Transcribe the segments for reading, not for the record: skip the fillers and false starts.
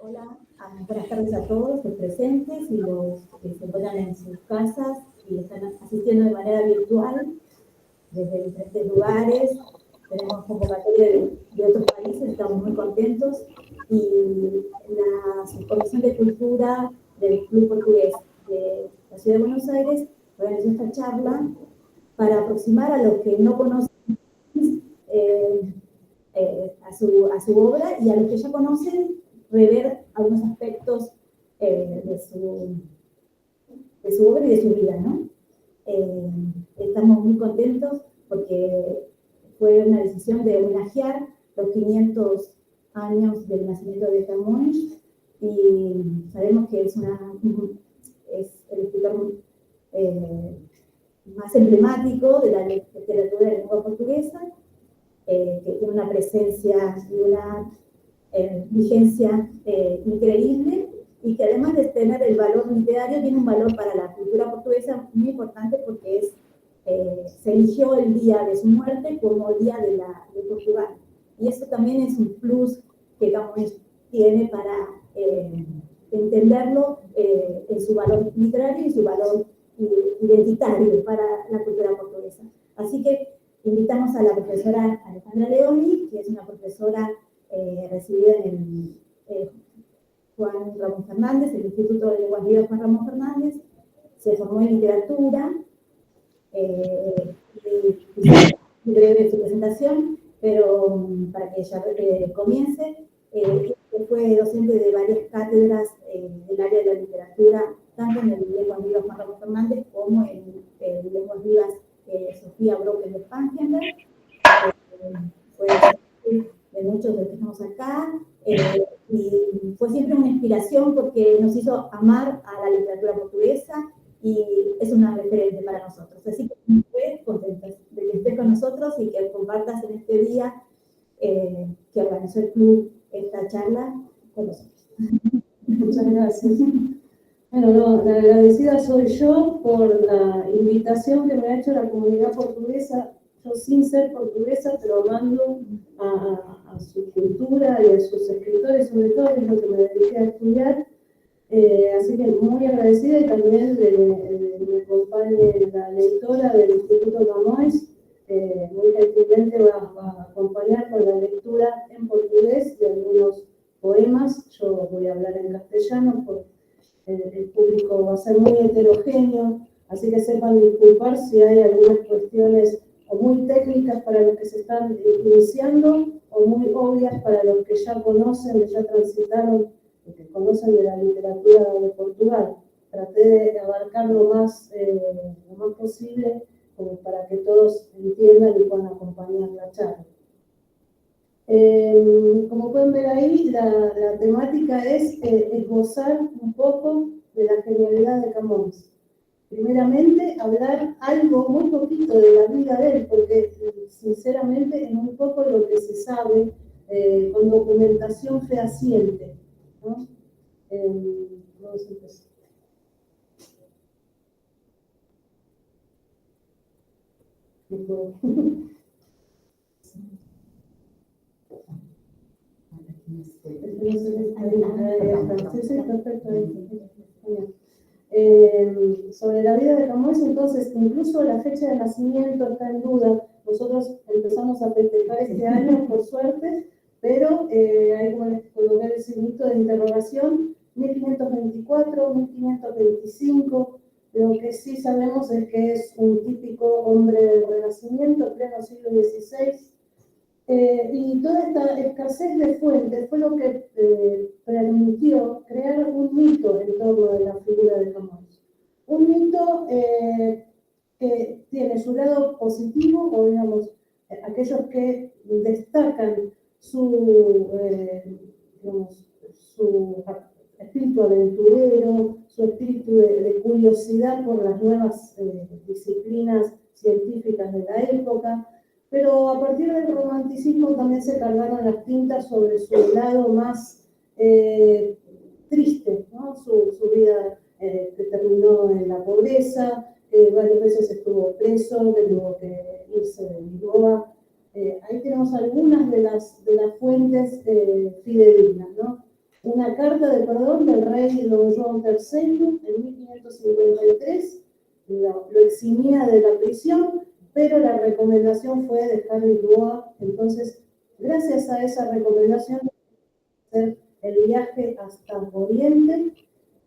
Hola, buenas tardes a todos los presentes y los que se encuentran en sus casas y están asistiendo de manera virtual desde diferentes lugares. Tenemos convocatoria de otros países, estamos muy contentos. Y la Subcomisión de Cultura del Club Portugués de la Ciudad de Buenos Aires organizó esta charla para aproximar a los que no conocen a su obra, y a los que ya conocen rever algunos aspectos de su obra y de su vida, ¿no? Estamos muy contentos porque fue una decisión de homenajear los 500 años del nacimiento de Camões, y sabemos que es el escritor más emblemático de la literatura de lengua portuguesa, que tiene una presencia y una vigencia increíble, y que además de tener el valor literario, tiene un valor para la cultura portuguesa muy importante, porque se eligió el día de su muerte como el día de Portugal. Y eso también es un plus que Camões tiene para entenderlo en su valor literario y su valor identitario para la cultura portuguesa. Así que invitamos a la profesora Alejandra Leoni, que es una profesora recibida en Juan Ramón Fernández, el Instituto de Lenguas Vivas Juan Ramón Fernández. Se formó en literatura, y breve su presentación, pero para que ella comience. Fue docente de varias cátedras del área de la literatura, tanto en el Lenguas Vivas Juan Ramón Fernández como en el Lenguas Vivas Sofía Brocken de Spangenberg. Fue de muchos de los que estamos acá, y fue siempre una inspiración porque nos hizo amar a la literatura portuguesa, y es una referente para nosotros. Así que estoy contenta de que estés con nosotros y que compartas en este día que organizó el club esta charla con nosotros. Muchas gracias. Bueno, no, la agradecida soy yo por la invitación que me ha hecho la comunidad portuguesa, yo sin ser portuguesa, pero amando a su cultura y a sus escritores, sobre todo, es lo que me dediqué a estudiar. Así que muy agradecida, y también me acompañe la lectora del Instituto Camões, muy gentilmente va a acompañar con la lectura en portugués de algunos poemas. Yo voy a hablar en castellano porque el público va a ser muy heterogéneo, así que sepan disculpar si hay algunas cuestiones o muy técnicas para los que se están iniciando, o muy obvias para los que ya conocen, ya transitaron, que conocen de la literatura de Portugal. Traté de abarcar lo más posible, como para que todos entiendan y puedan acompañar la charla. Como pueden ver ahí, la temática es esbozar un poco de la genialidad de Camões. Primeramente, hablar algo, muy poquito de la vida de él, porque sinceramente es muy poco lo que se sabe con documentación fehaciente, ¿no? Vamos a empezar. Sobre la vida de Camões, entonces, incluso la fecha de nacimiento está en duda. Nosotros empezamos a festejar este año, por suerte, pero hay como les coloqué el signito de interrogación, 1524, 1525. Lo que sí sabemos es que es un típico hombre del Renacimiento, pleno siglo XVI. Y toda esta escasez de fuentes fue lo que permitió crear un mito en torno de la figura de Camões. Un mito que tiene su lado positivo, o digamos, aquellos que destacan su espíritu aventurero, su espíritu de curiosidad por las nuevas disciplinas científicas de la época. Pero a partir del romanticismo también se cargaron las tintas sobre su lado más triste, ¿no? Su vida que terminó en la pobreza, varias veces estuvo preso, que tuvo que irse de Lisboa. Ahí tenemos algunas de las fuentes fidedignas, ¿no? una carta de perdón del rey Don Juan III en 1553, lo eximía de la prisión, pero la recomendación fue dejar Lisboa. Entonces, gracias a esa recomendación, hacer el viaje hasta Oriente,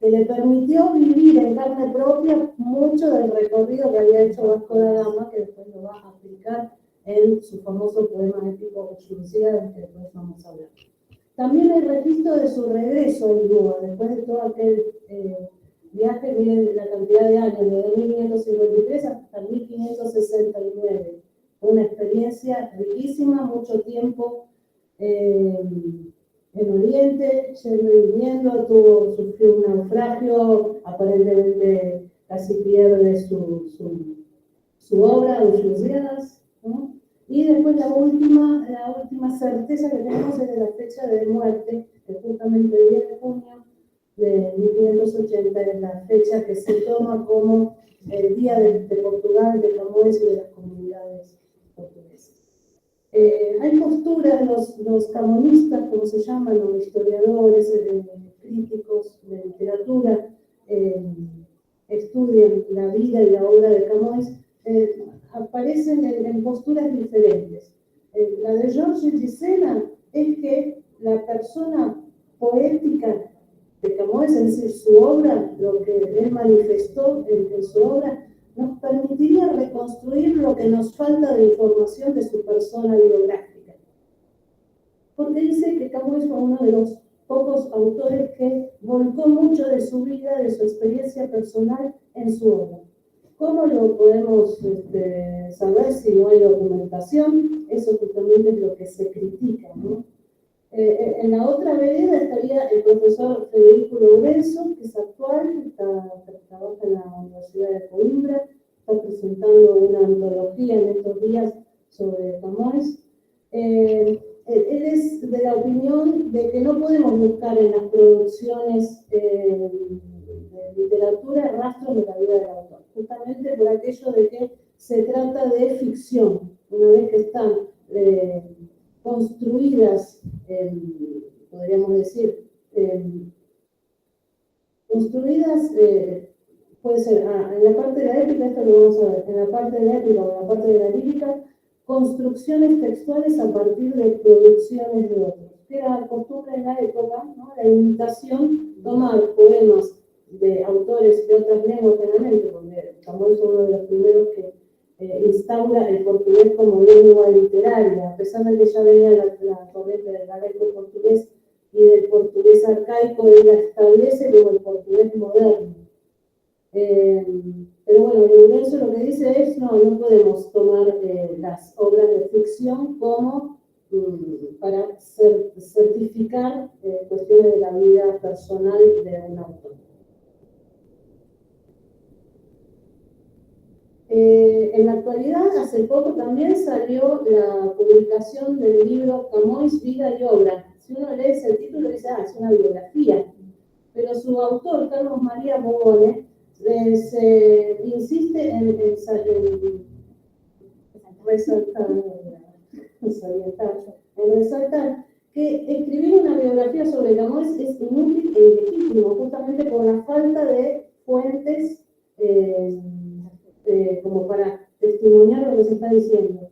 que le permitió vivir en carne propia mucho del recorrido que había hecho Vasco da Gama, que después lo va a aplicar en su famoso poema épico Lusíada, del que después vamos a hablar. También hay registro de su regreso a Lisboa, después de todo aquel viaje, miren la cantidad de años, desde 1553 hasta 1569. Fue una experiencia riquísima, mucho tiempo en Oriente, yendo y viniendo, sufrió un naufragio, aparentemente casi pierde su obra, Los Lusíadas, ¿no? Y después la última certeza que tenemos es de la fecha de muerte, que justamente el 10 de junio de 1580 es la fecha que se toma como el Día de Portugal, de Camões y de las comunidades portuguesas. Hay posturas, los camonistas, como se llaman, los historiadores, críticos de literatura, estudian la vida y la obra de Camões, aparecen en posturas diferentes. La de Georges Gisela es que la persona poética de Camões, es decir, su obra, lo que él manifestó en su obra, nos permitiría reconstruir lo que nos falta de información de su persona biográfica. Porque dice que Camões fue uno de los pocos autores que volcó mucho de su vida, de su experiencia personal en su obra. ¿Cómo lo podemos saber si no hay documentación? Eso justamente es lo que se critica, ¿no? En la otra vereda estaría el profesor Federico Lourenço, que es actual, trabaja en la Universidad de Coimbra, está presentando una antología en estos días sobre Camões. Él es de la opinión de que no podemos buscar en las producciones de literatura rastros de la vida del autor, justamente por aquello de que se trata de ficción, una vez que están construidas, podríamos decir, construidas, puede ser, en la parte de la épica, esto lo vamos a ver, en la parte de la épica o en la parte de la lírica, construcciones textuales a partir de producciones de otros. Que era costumbre en la época, ¿no? La imitación, tomar poemas de autores de otras lenguas, generalmente, porque Camões fue uno de los primeros que instaura el portugués como lengua literaria, a pesar de que ya venía la corriente del galeco portugués y del portugués arcaico, él la establece como el portugués moderno. Pero bueno, Lourenço lo que dice es, no podemos tomar las obras de ficción como para certificar cuestiones de la vida personal de un autor. En la actualidad, hace poco también salió la publicación del libro Camões, Vida y Obra. Si uno lee ese título, dice, es una biografía. Pero su autor, Carlos María Bogone, se insiste en resaltar que escribir una biografía sobre Camões es inútil e ilegítimo, justamente por la falta de fuentes como para testimoniar lo que se está diciendo.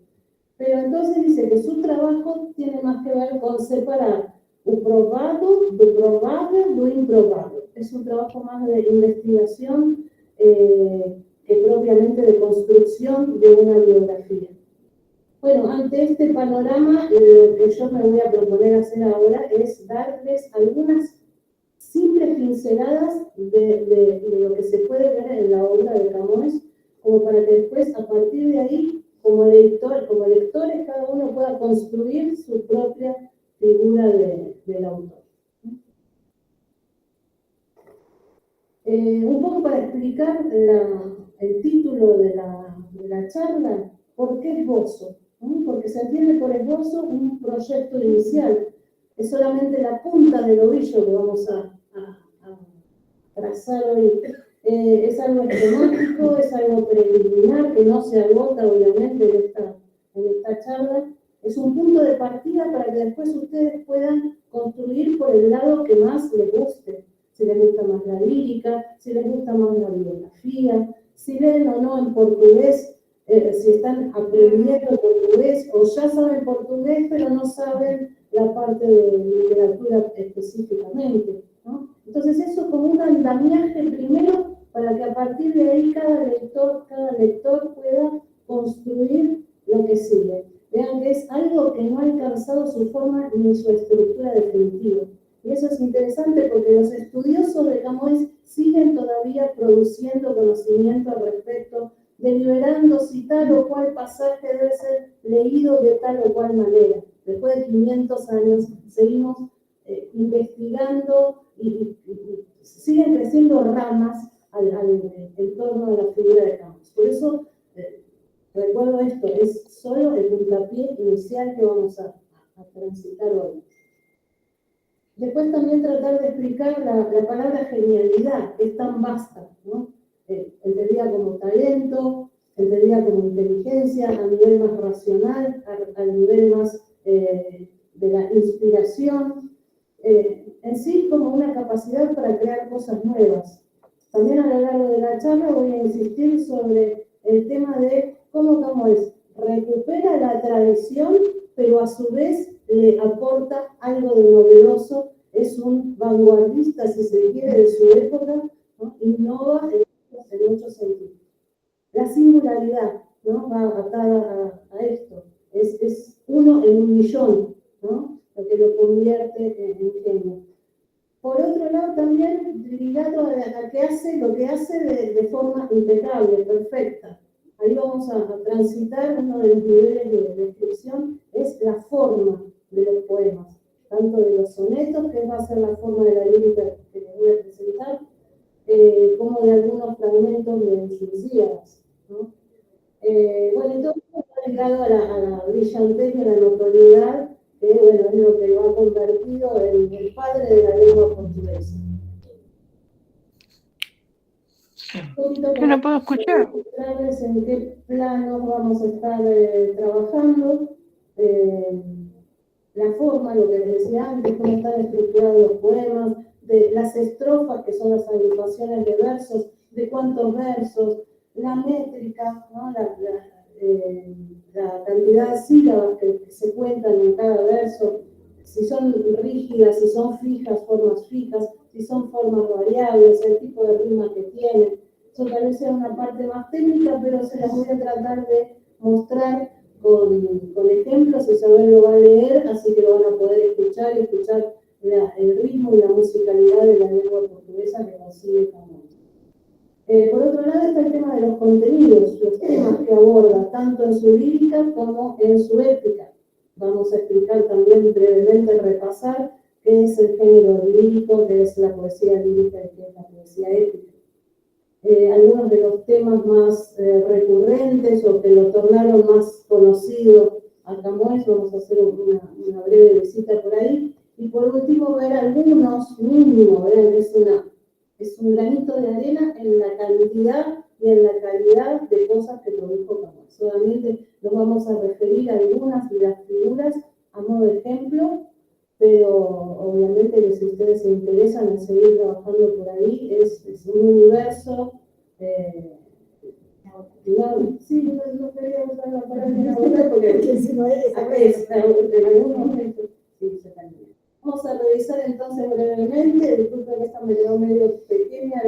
Pero entonces dice que su trabajo tiene más que ver con separar o probado do provável do improbable. Es un trabajo más de investigación que propiamente de construcción de una biografía. Bueno, ante este panorama, lo que yo me voy a proponer hacer ahora es darles algunas simples pinceladas de lo que se puede ver en la obra de Camões, como para que después, a partir de ahí, como lectores, cada uno pueda construir su propia figura del autor. Un poco para explicar el título de la charla, ¿por qué esbozo? Porque se entiende por esbozo un proyecto inicial, es solamente la punta del ovillo que vamos a trazar hoy. Es algo esquemático, es algo preliminar que no se agota obviamente en esta charla. Es un punto de partida para que después ustedes puedan construir por el lado que más les guste. Si les gusta más la lírica, si les gusta más la biografía, si leen o no en portugués, si están aprendiendo portugués o ya saben portugués pero no saben la parte de literatura específicamente, ¿no? Entonces eso como un andamiaje primero para que a partir de ahí cada lector pueda construir lo que sigue. Vean que es algo que no ha alcanzado su forma ni su estructura definitiva. Y eso es interesante porque los estudiosos de Camões siguen todavía produciendo conocimiento al respecto, deliberando si tal o cual pasaje debe ser leído de tal o cual manera. Después de 500 años seguimos investigando y siguen creciendo ramas en torno a la figura de Camões. Por eso, recuerdo esto, es solo el puntapié inicial que vamos a transitar hoy. Después también tratar de explicar la palabra genialidad, que es tan vasta, ¿no? Entendida como talento, entendida como inteligencia, a nivel más racional, a nivel más de la inspiración, en sí como una capacidad para crear cosas nuevas. También a lo largo de la charla voy a insistir sobre el tema de cómo Camões recupera la tradición, pero a su vez le aporta algo de novedoso, es un vanguardista, si se quiere, de su época, ¿no? Innova en muchos sentidos. La singularidad, ¿no? Va atada a esto, es uno en un millón, ¿no? Lo que lo convierte en genio. Por otro lado, también ligado a que hace, lo que hace de forma impecable, perfecta. Ahí vamos a transitar uno de los niveles de descripción, es la forma de los poemas, tanto de los sonetos, que va a ser la forma de la lírica que les voy a presentar, como de algunos fragmentos de sus días, ¿no? Bueno, entonces está ligado a la brillantez y a la notoriedad, que bueno, es lo que lo ha convertido en el padre de la lengua portuguesa. Yo no puedo escuchar. Mostrarles en qué planos vamos a estar trabajando, la forma, lo que les decía antes, cómo están estructurados los poemas, de las estrofas, que son las agrupaciones de versos, de cuántos versos, la métrica, ¿no? La cantidad de sílabas que se cuentan en cada verso, si son rígidas, si son fijas, formas fijas, si son formas variables, el tipo de rima que tienen. Eso tal vez sea una parte más técnica, pero se las voy a tratar de mostrar con ejemplos. Isabel lo va a leer, así que lo van a poder escuchar y escuchar el ritmo y la musicalidad de la lengua portuguesa que consigue Camões. Por otro lado está el tema de los contenidos, los temas que aborda, tanto en su lírica como en su épica. Vamos a explicar también brevemente, repasar qué es el género lírico, qué es la poesía lírica y qué es la poesía épica. Algunos de los temas más recurrentes o que lo tornaron más conocido a Camões, vamos a hacer una breve visita por ahí. Y por último, ver algunos mínimos, vean, es un granito de arena en la cantidad y en la calidad de cosas que produjo Camões. Solamente nos vamos a referir a algunas de las figuras a modo de ejemplo, pero obviamente que si ustedes se interesan en seguir trabajando por ahí, es un universo, sí, no quería usar la palabra porque si no es, en algún momento, sí, se cambia. Vamos a revisar entonces brevemente, disculpen que esta me quedó medio pequeña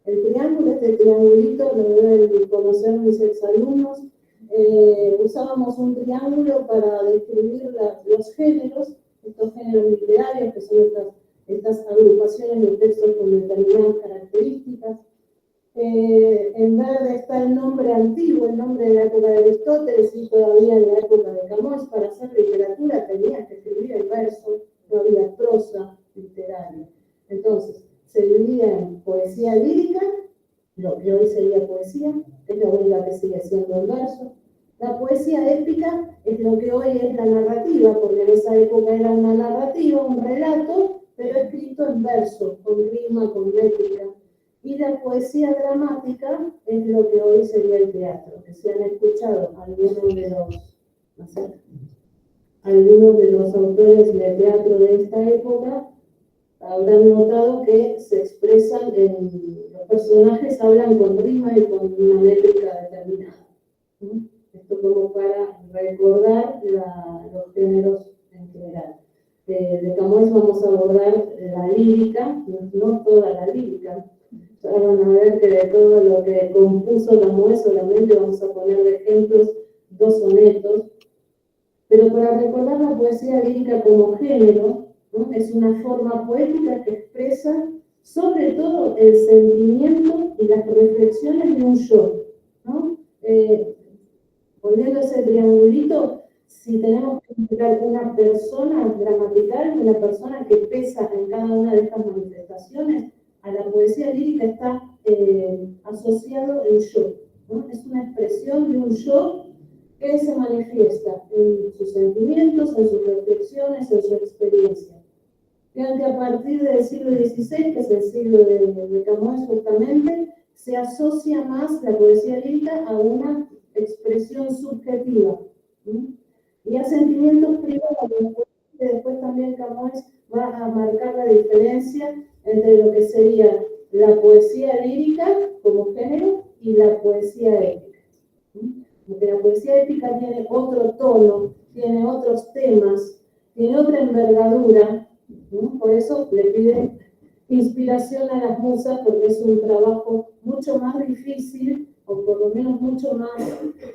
el triángulo, este triangulito lo deben conocer mis exalumnos. Usábamos un triángulo para describir los géneros, estos géneros literarios, que son estas agrupaciones de textos con determinadas características. En verde está el nombre antiguo, el nombre de la época de Aristóteles y todavía en la época de Camões. Para hacer literatura tenías que escribir el verso, no había prosa literaria. Entonces, se dividía en poesía lírica, lo que hoy sería poesía, es la única que sigue siendo el verso. La poesía épica es lo que hoy es la narrativa, porque en esa época era una narrativa, un relato, pero escrito en verso, con rima, con métrica. Y la poesía dramática es lo que hoy sería el teatro, que se han escuchado algunos de los... algunos de los autores de teatro de esta época habrán notado que se expresan los personajes hablan con rima y con una métrica determinada. Esto como para recordar los géneros en general. De Camões vamos a abordar la lírica, no toda la lírica. Ya van a ver que de todo lo que compuso Camões solamente vamos a poner de ejemplos 2 sonetos. Pero para recordar la poesía lírica como género, ¿no? Es una forma poética que expresa sobre todo el sentimiento y las reflexiones de un yo, ¿no? Volviendo a ese triangulito, si tenemos que indicar una persona gramatical, una persona que pesa en cada una de estas manifestaciones, a la poesía lírica está asociado el yo, ¿no? Es una expresión de un yo que se manifiesta en sus sentimientos, en sus reflexiones, en su experiencia. Vean que a partir del siglo XVI, que es el siglo de Camões justamente, se asocia más la poesía lírica a una expresión subjetiva, ¿sí? Y a sentimientos privados, que después también Camões va a marcar la diferencia entre lo que sería la poesía lírica como género y la poesía épica. ¿Sí? Porque la poesía épica tiene otro tono, tiene otros temas, tiene otra envergadura, ¿no? Por eso le piden inspiración a las musas, porque es un trabajo mucho más difícil, o por lo menos mucho más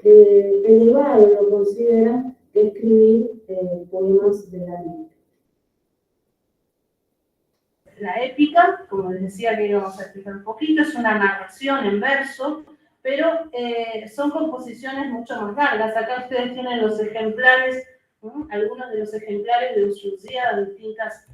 elevado, lo consideran, que escribir poemas de la lírica. La épica, como les decía que íbamos a explicar un poquito, es una narración en verso, pero son composiciones mucho más largas. Acá ustedes tienen los ejemplares, algunos de los ejemplares de Ushuaia, de distintas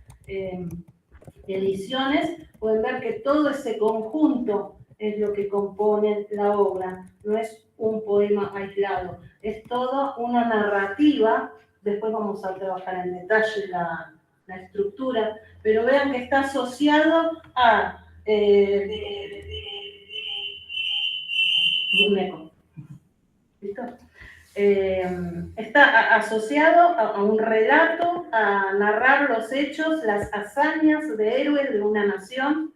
ediciones. Pueden ver que todo ese conjunto es lo que compone la obra, no es un poema aislado, es toda una narrativa. Después vamos a trabajar en detalle la estructura, pero vean que está asociado a un eco. ¿Listo? Está asociado a un relato, a narrar los hechos, las hazañas de héroes de una nación,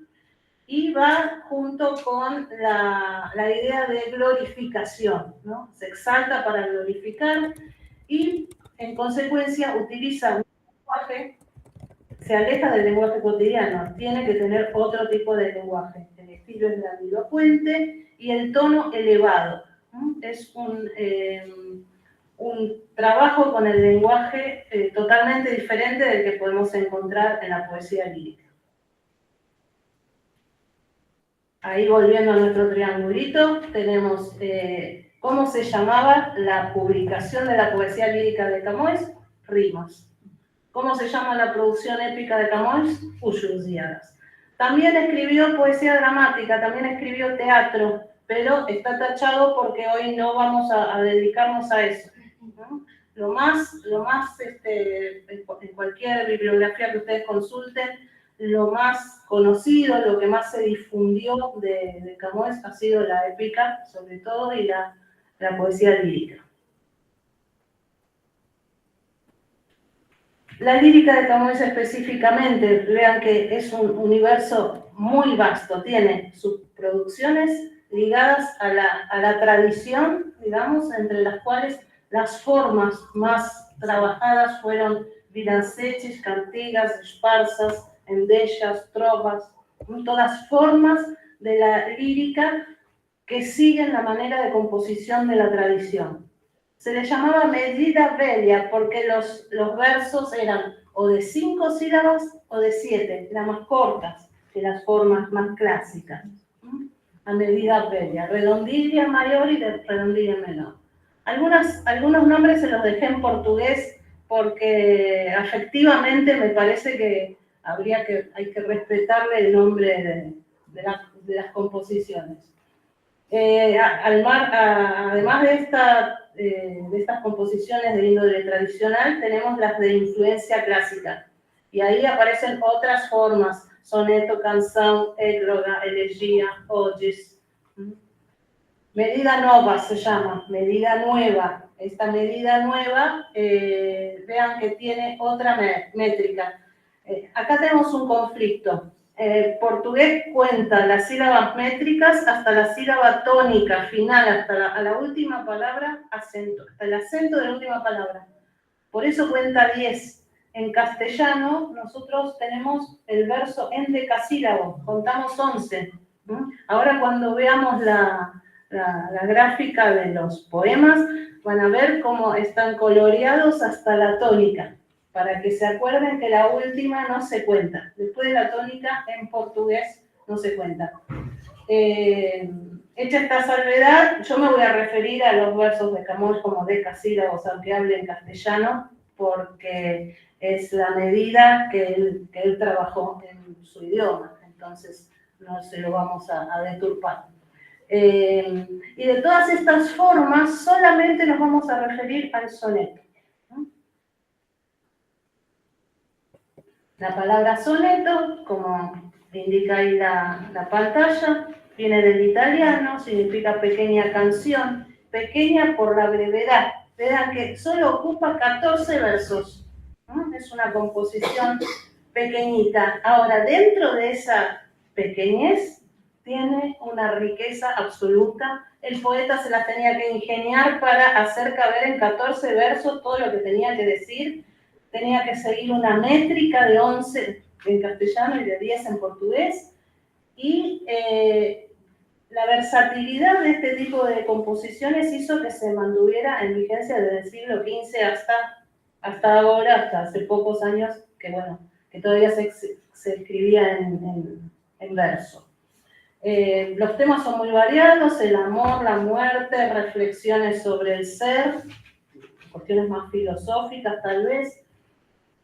y va junto con la idea de glorificación, ¿no? Se exalta para glorificar y, en consecuencia, utiliza un lenguaje, se aleja del lenguaje cotidiano, tiene que tener otro tipo de lenguaje. El estilo es grandilocuente y el tono elevado. Es un trabajo con el lenguaje totalmente diferente del que podemos encontrar en la poesía lírica. Ahí, volviendo a nuestro triangulito, tenemos cómo se llamaba la publicación de la poesía lírica de Camões: rimas. ¿Cómo se llama la producción épica de Camões? Ushuaias. También escribió poesía dramática, también escribió teatro, pero está tachado porque hoy no vamos a dedicarnos a eso, ¿no? Lo más en cualquier bibliografía que ustedes consulten, lo más conocido, lo que más se difundió de Camões ha sido la épica, sobre todo, y la poesía lírica. La lírica de Camões específicamente, vean que es un universo muy vasto, tiene sus producciones ligadas a la tradición, digamos, entre las cuales las formas más trabajadas fueron vidancetes, cantigas, esparsas, endellas, trovas, todas formas de la lírica que siguen la manera de composición de la tradición. Se le llamaba medida velha porque los versos eran o de 5 sílabas o de 7, eran más cortas que las formas más clásicas. A medida velha, redondilla mayor y redondilla menor. Algunos nombres se los dejé en portugués porque afectivamente me parece que hay que respetarle el nombre de las composiciones. Además de estas composiciones de índole tradicional, tenemos las de influencia clásica. Y ahí aparecen otras formas: soneto, canción, égloga, elegía, odes. Medida nova se llama, medida nueva. Esta medida nueva, vean que tiene otra métrica. Acá tenemos un conflicto. El portugués cuenta las sílabas métricas hasta la sílaba tónica final, hasta la última palabra, acento, hasta el acento de la última palabra. Por eso cuenta 10. En castellano, nosotros tenemos el verso endecasílabo, contamos 11. Ahora, cuando veamos la gráfica de los poemas, van a ver cómo están coloreados hasta la tónica, para que se acuerden que la última no se cuenta. Después de la tónica, en portugués, no se cuenta. Hecha esta salvedad, yo me voy a referir a los versos de Camões como decasílabos, aunque hable en castellano, porque es la medida que él trabajó en su idioma, entonces no se lo vamos a deturpar. Y de todas estas formas, solamente nos vamos a referir al soneto. La palabra soneto, como indica ahí la pantalla, viene del italiano, significa pequeña canción, pequeña por la brevedad. Vean que solo ocupa 14 versos. Es una composición pequeñita. Ahora, dentro de esa pequeñez, tiene una riqueza absoluta. El poeta se las tenía que ingeniar para hacer caber en 14 versos todo lo que tenía que decir. Tenía que seguir una métrica de 11 en castellano y de 10 en portugués. Y la versatilidad de este tipo de composiciones hizo que se mantuviera en vigencia desde el siglo XV hasta ahora, hasta hace pocos años, que bueno, que todavía se escribía en verso. Los temas son muy variados: el amor, la muerte, reflexiones sobre el ser, cuestiones más filosóficas tal vez.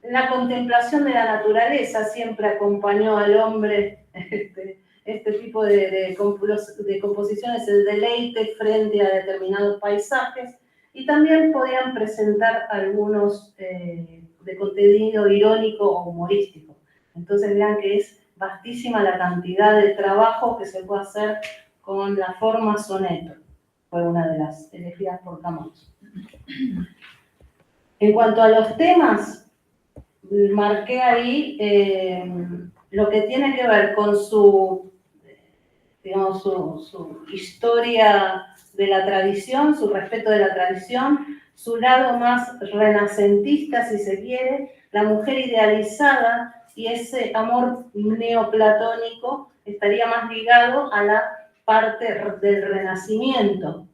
La contemplación de la naturaleza siempre acompañó al hombre, este tipo de composiciones, el deleite frente a determinados paisajes, y también podían presentar algunos de contenido irónico o humorístico. Entonces vean que es vastísima la cantidad de trabajo que se puede hacer con la forma soneto. Fue una de las elegidas por Camões. En cuanto a los temas, marqué ahí lo que tiene que ver con su historia de la tradición, su respeto de la tradición, su lado más renacentista, si se quiere, la mujer idealizada, y ese amor neoplatónico estaría más ligado a la parte del Renacimiento.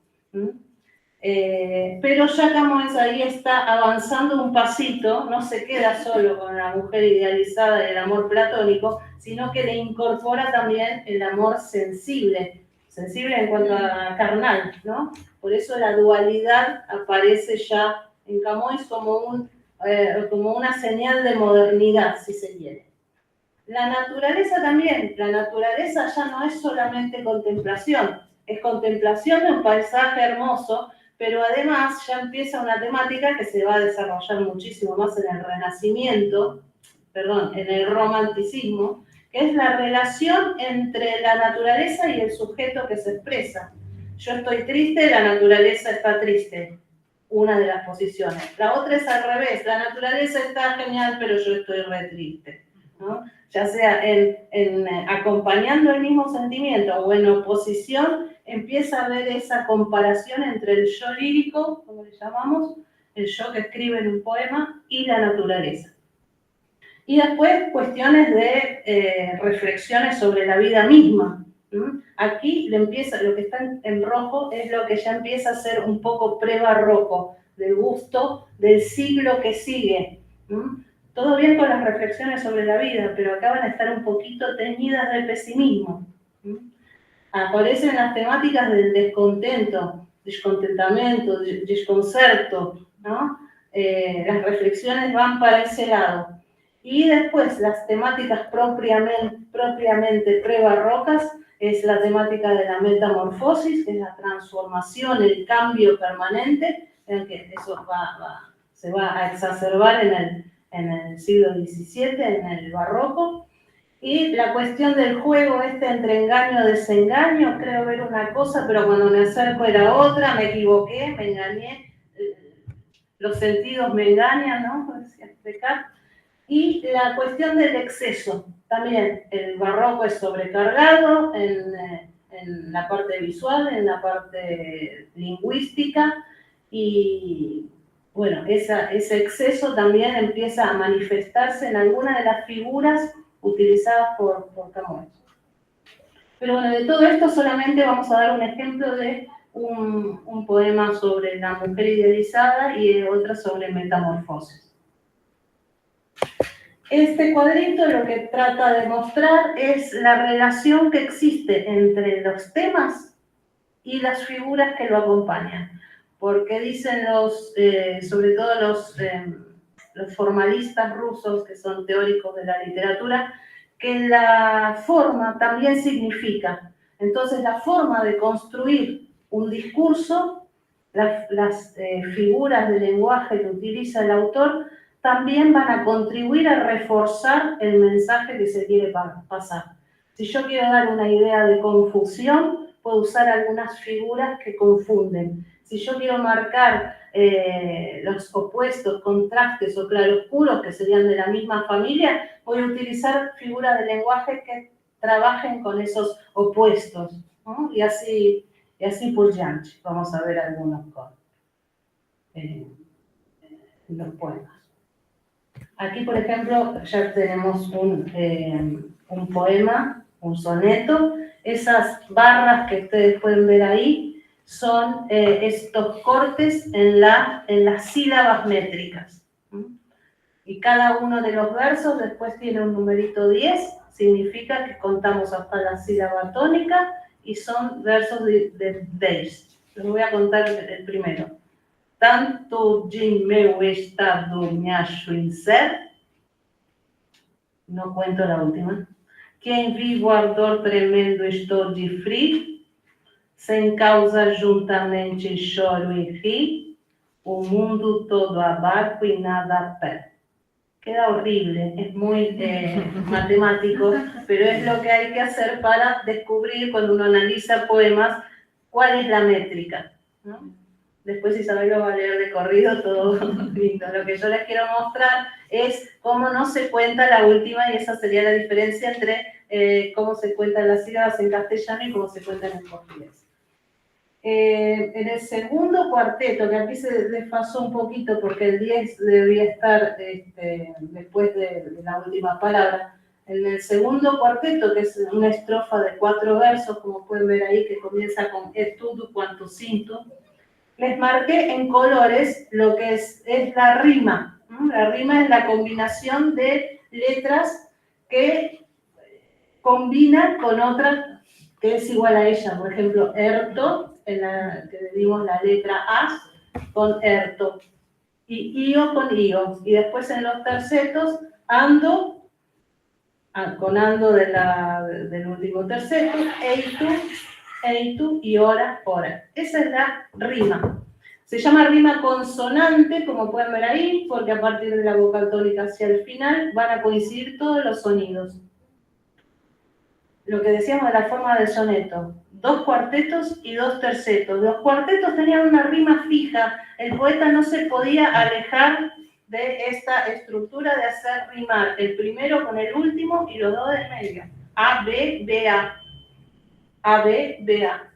Pero ya Camões ahí está avanzando un pasito, no se queda solo con la mujer idealizada y el amor platónico, sino que le incorpora también el amor sensible en cuanto a carnal, ¿no? Por eso la dualidad aparece ya en Camões como una señal de modernidad, si se quiere. La naturaleza también, la naturaleza ya no es solamente contemplación, es contemplación de un paisaje hermoso, pero además ya empieza una temática que se va a desarrollar muchísimo más en el Renacimiento, en el Romanticismo, que es la relación entre la naturaleza y el sujeto que se expresa. Yo estoy triste, la naturaleza está triste, una de las posiciones. La otra es al revés, la naturaleza está genial, pero yo estoy re triste, ¿no? Ya sea acompañando el mismo sentimiento o en oposición, empieza a haber esa comparación entre el yo lírico, como le llamamos, el yo que escribe en un poema, y la naturaleza. Y después cuestiones de reflexiones sobre la vida misma. Aquí lo que está en rojo es lo que ya empieza a ser un poco prebarroco, del gusto del siglo que sigue. Todo bien con las reflexiones sobre la vida, pero acá van a estar un poquito teñidas de pesimismo. Aparecen las temáticas del descontento, descontentamento, desconcerto, ¿no? Las reflexiones van para ese lado. Y después las temáticas propiamente prebarrocas es la temática de la metamorfosis, que es la transformación, el cambio permanente, en que eso se va a exacerbar en el siglo XVII, en el barroco. Y la cuestión del juego entre engaño y desengaño, creo ver una cosa, pero cuando me acerco era otra, me equivoqué, me engañé, los sentidos me engañan, ¿no? Decía Descartes. Y la cuestión del exceso, también el barroco es sobrecargado en la parte visual, en la parte lingüística, y bueno, ese exceso también empieza a manifestarse en algunas de las figuras utilizadas por Camus. Pero bueno, de todo esto solamente vamos a dar un ejemplo de un poema sobre la mujer idealizada y otra sobre metamorfosis. Este cuadrito lo que trata de mostrar es la relación que existe entre los temas y las figuras que lo acompañan. Porque dicen sobre todo los formalistas rusos, que son teóricos de la literatura, que la forma también significa. Entonces, la forma de construir un discurso, las figuras de lenguaje que utiliza el autor, también van a contribuir a reforzar el mensaje que se quiere pasar. Si yo quiero dar una idea de confusión, puedo usar algunas figuras que confunden. Si yo quiero marcar los opuestos, contrastes o claroscuros, que serían de la misma familia, voy a utilizar figuras de lenguaje que trabajen con esos opuestos, ¿no? Y así por Jansch. Vamos a ver algunos con los poemas. Aquí, por ejemplo, ya tenemos un poema, un soneto. Esas barras que ustedes pueden ver ahí son estos cortes en las sílabas métricas. Y cada uno de los versos después tiene un numerito 10, significa que contamos hasta la sílaba tónica y son versos de 10. Les voy a contar el primero. Tanto de meu estado me acho em ser, no cuento la última, que em vivo ardor tremendo estou de frio, sem causa juntamente choro e ri, o mundo todo abajo y nada a pé. Queda horrible, es muy matemático, pero es lo que hay que hacer para descubrir cuando uno analiza poemas cuál es la métrica, ¿no? Después Isabel lo va a leer de corrido, todo lindo. Lo que yo les quiero mostrar es cómo no se cuenta la última, y esa sería la diferencia entre cómo se cuentan las sílabas en castellano y cómo se cuentan en portugués. En el segundo cuarteto, que aquí se desfasó un poquito porque el 10 debía estar después de la última palabra, en el segundo cuarteto, que es una estrofa de 4 versos, como pueden ver ahí, que comienza con "é tudo quanto sinto", les marqué en colores lo que es la rima. La rima es la combinación de letras que combinan con otra que es igual a ella. Por ejemplo, erto, que le dimos la letra A con erto, y io con io. Y después en los tercetos, ando, con ando del último terceto, eitu y ora. Esa es la rima. Se llama rima consonante, como pueden ver ahí, porque a partir de la vocal tónica hacia el final van a coincidir todos los sonidos. Lo que decíamos de la forma del soneto, 2 cuartetos y 2 tercetos. Los cuartetos tenían una rima fija, el poeta no se podía alejar de esta estructura de hacer rimar el primero con el último y los dos del medio. A, B, B, A. A, B, B, A.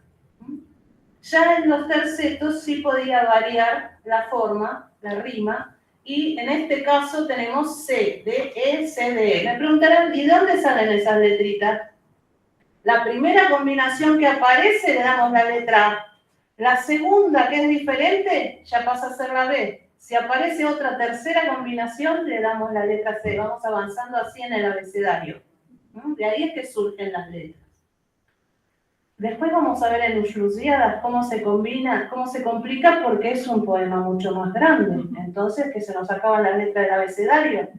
Ya en los tercetos sí podía variar la forma, la rima, y en este caso tenemos C, D, E, C, D, E. Me preguntarán, ¿y de dónde salen esas letritas? La primera combinación que aparece le damos la letra A. La segunda, que es diferente, ya pasa a ser la B. Si aparece otra tercera combinación, le damos la letra C. Vamos avanzando así en el abecedario. De ahí es que surgen las letras. Después vamos a ver en Lusíadas cómo se combina, cómo se complica, porque es un poema mucho más grande. Entonces, ¿que se nos acaban las letras del abecedario?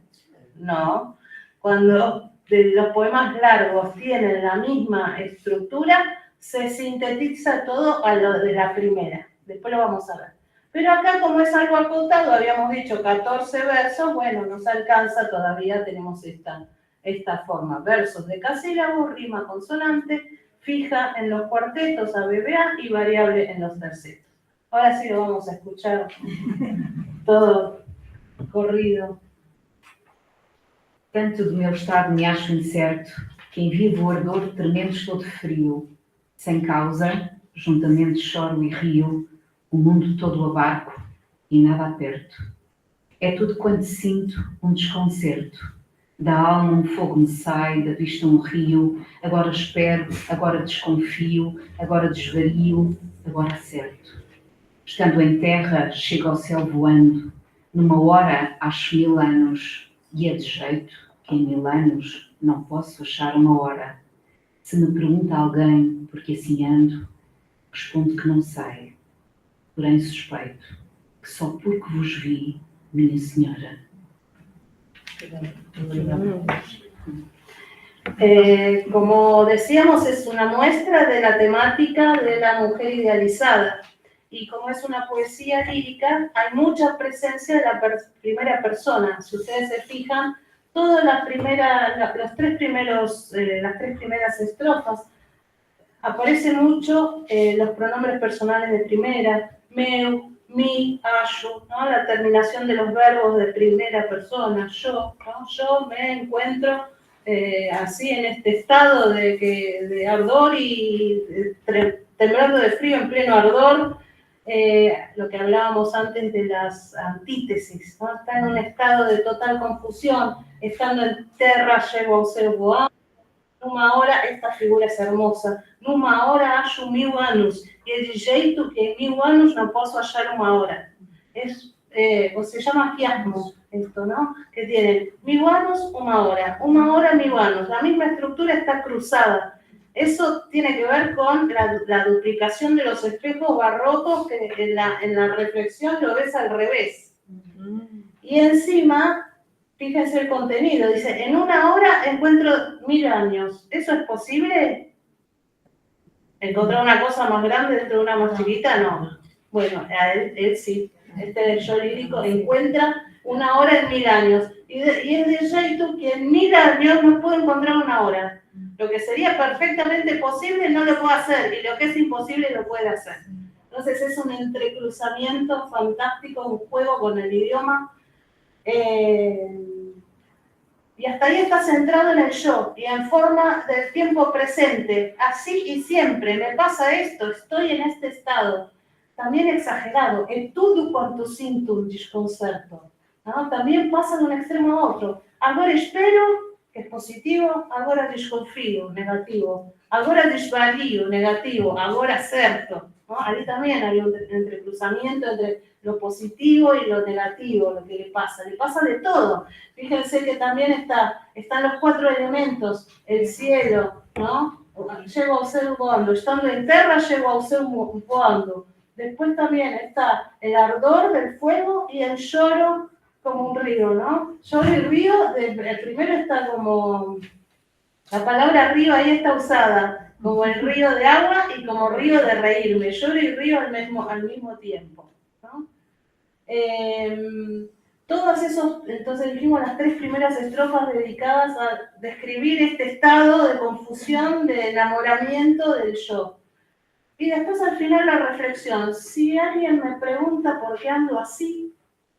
No. Cuando los poemas largos tienen la misma estructura, se sintetiza todo a lo de la primera. Después lo vamos a ver. Pero acá, como es algo acotado, habíamos dicho 14 versos, bueno, nos alcanza, todavía tenemos esta esta forma, versos decasílabos, rima consonante, fija en los cuartetos ABBA y variable en los tercetos. Ahora sí lo vamos a escuchar todo corrido. Tanto do meu estado me acho incerto, que em vivo ardor tremendo estou de frio. Sem causa, juntamente choro e rio, o mundo todo abarco e nada aperto. É tudo quanto sinto um desconcerto. Da alma um fogo me sai, da vista um rio, agora espero, agora desconfio, agora desvario, agora acerto. Estando em terra, chego ao céu voando, numa hora acho 1000 anos, e é de jeito que em 1000 anos não posso achar uma hora. Se me pergunta alguém por que assim ando, respondo que não sei, porém suspeito, que só porque vos vi, minha senhora. Como decíamos, es una muestra de la temática de la mujer idealizada. Y como es una poesía lírica, hay mucha presencia de la primera persona. Si ustedes se fijan, todas las tres primeras estrofas, aparecen mucho los pronombres personales de primera, meu, mi, ayo, ¿no? La terminación de los verbos de primera persona, yo, ¿no? Yo me encuentro así en este estado de ardor y temblando de frío en pleno ardor, lo que hablábamos antes de las antítesis, ¿no? Está en un estado de total confusión, estando en terra llego ao seu voar. Numa hora, esta figura es hermosa, numa hora acho 1000 anos, e é de jeito que em 1000 anos não posso achar uma hora. O se llama quiasmo, esto, ¿no? Que tiene 1000 anos, una hora, 1000 anos. La misma estructura está cruzada. Eso tiene que ver con la duplicación de los espejos barrocos, que en la reflexión lo ves al revés. Y encima, fíjense el contenido, dice, en una hora encuentro 1000 años. ¿Eso es posible? ¿Encontrar una cosa más grande dentro de una más chiquita? No. Bueno, él sí. Este yo lírico encuentra una hora en 1000 años. Y es de jeito que en 1000 años no puedo encontrar una hora. Lo que sería perfectamente posible no lo puedo hacer, y lo que es imposible lo puede hacer. Entonces es un entrecruzamiento fantástico, un juego con el idioma. Y hasta ahí está centrado en el yo, y en forma del tiempo presente, así y siempre, me pasa esto, estoy en este estado, también exagerado, es tudo quanto sinto un desconcerto, ¿no? También pasa de un extremo a otro, ahora espero, que es positivo, ahora desconfío, negativo, ahora desvarío, negativo, ahora acerto, ¿no? Ahí también hay un entrecruzamiento entre lo positivo y lo negativo, lo que le pasa de todo. Fíjense que también están los 4 elementos, el cielo, ¿no? Llego ao seu voando, estando en terra, llego ao seu voando. Después también está el ardor del fuego y el lloro como un río, ¿no? Lloro y río, el primero está como, la palabra río ahí está usada, como el río de agua y como río de reírme, lloro y río al mismo tiempo, ¿no? Todos esos, entonces dijimos las 3 primeras estrofas dedicadas a describir este estado de confusión, de enamoramiento del yo. Y después al final la reflexión, si alguien me pregunta por qué ando así,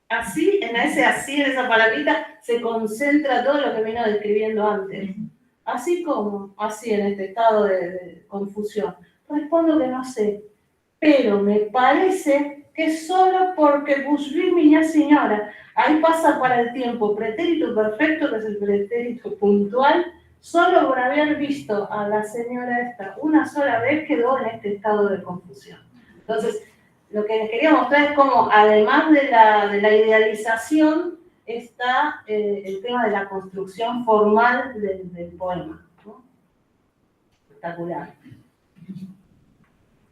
en esa palabrita se concentra todo lo que vino describiendo antes. Así como, así en este estado de confusión. Respondo que no sé, pero me parece que solo porque vos vi, miña señora, ahí pasa para el tiempo pretérito perfecto, que es el pretérito puntual, solo por haber visto a la señora esta una sola vez quedó en este estado de confusión. Entonces, lo que les quería mostrar es cómo, además de la idealización, está el tema de la construcción formal del poema, ¿no? Espectacular.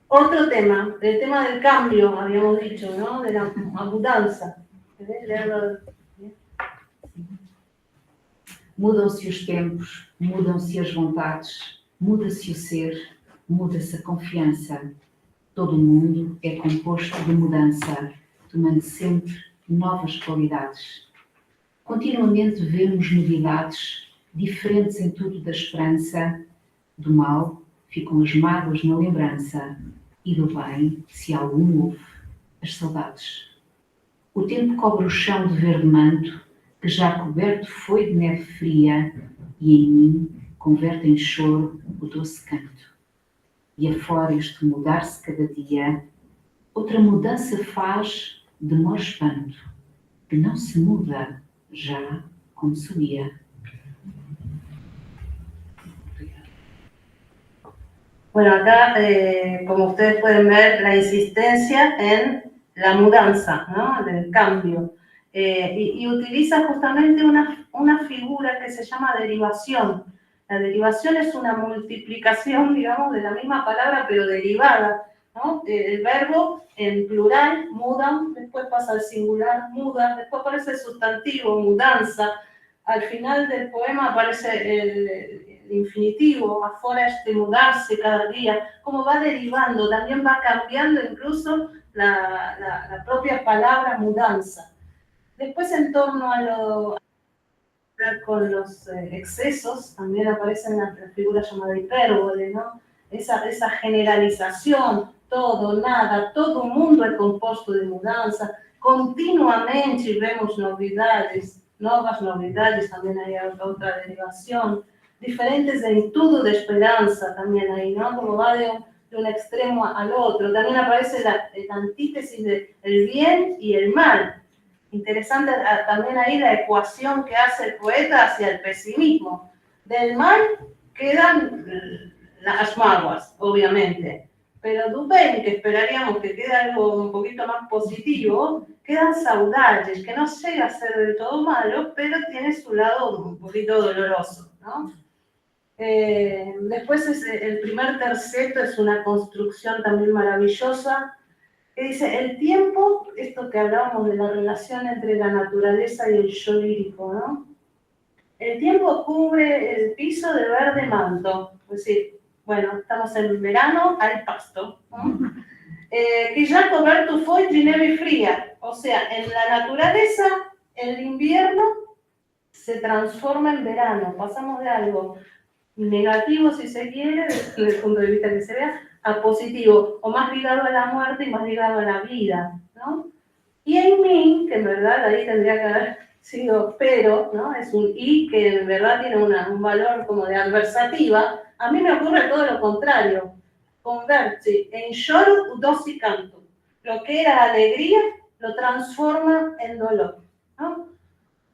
Otro tema, el tema del cambio, habíamos dicho, ¿no? De la mudança. ¿Querés leerlo? Mudam-se os tempos, mudam-se as vontades, muda-se o ser, muda-se a confiança. Todo o mundo é composto de mudança, tomando sempre novas qualidades. Continuamente vemos novidades, diferentes em tudo da esperança, do mal ficam as mágoas na lembrança, e do bem, se algum houve, as saudades. O tempo cobre o chão de verde manto, que já coberto foi de neve fria, e em mim converte em choro o doce canto. E afora este mudar-se cada dia, outra mudança faz de maior espanto, que não se muda já como solia. Bueno, acá, como ustedes pueden ver, la insistencia en la mudanza, ¿no? Del cambio. Y utiliza justamente una figura que se llama derivación. La derivación es una multiplicación, digamos, de la misma palabra, pero derivada, ¿no? El verbo en plural, mudan, después pasa al singular, muda, después aparece el sustantivo, mudanza. Al final del poema aparece el infinitivo, afuera es de mudarse cada día, como va derivando, también va cambiando incluso la propia palabra mudanza. Después, en torno a con los excesos, también aparece la figura llamada hipérbole, ¿no? Esa generalización, todo, nada, todo mundo es compuesto de mudanza, continuamente vemos novedades, nuevas novedades, también hay otra derivación, diferentes en todo de esperanza también ahí, ¿no? Como va de un extremo al otro. También aparece la antítesis del bien y el mal. Interesante también ahí la ecuación que hace el poeta hacia el pesimismo. Del mal quedan las mágoas, obviamente, pero do bem, que esperaríamos que quede algo un poquito más positivo, quedan saudades, que no llega a ser del todo malo, pero tiene su lado un poquito doloroso, ¿no? Después el primer terceto es una construcción también maravillosa, que dice, el tiempo, esto que hablábamos de la relación entre la naturaleza y el yo lírico, ¿no? El tiempo cubre el piso de verde manto, es decir, bueno, estamos en verano al pasto, ¿no? Que ya coberto fue de neve fría, o sea, en la naturaleza el invierno se transforma en verano, pasamos de algo negativo, si se quiere, desde el punto de vista que se vea, a positivo, o más ligado a la muerte y más ligado a la vida, ¿no? Y en mí, que en verdad ahí tendría que haber sido pero, ¿no? Es un y que en verdad tiene un valor como de adversativa, a mí me ocurre todo lo contrario, converge en lloro, dos y canto. Lo que era alegría lo transforma en dolor, ¿no?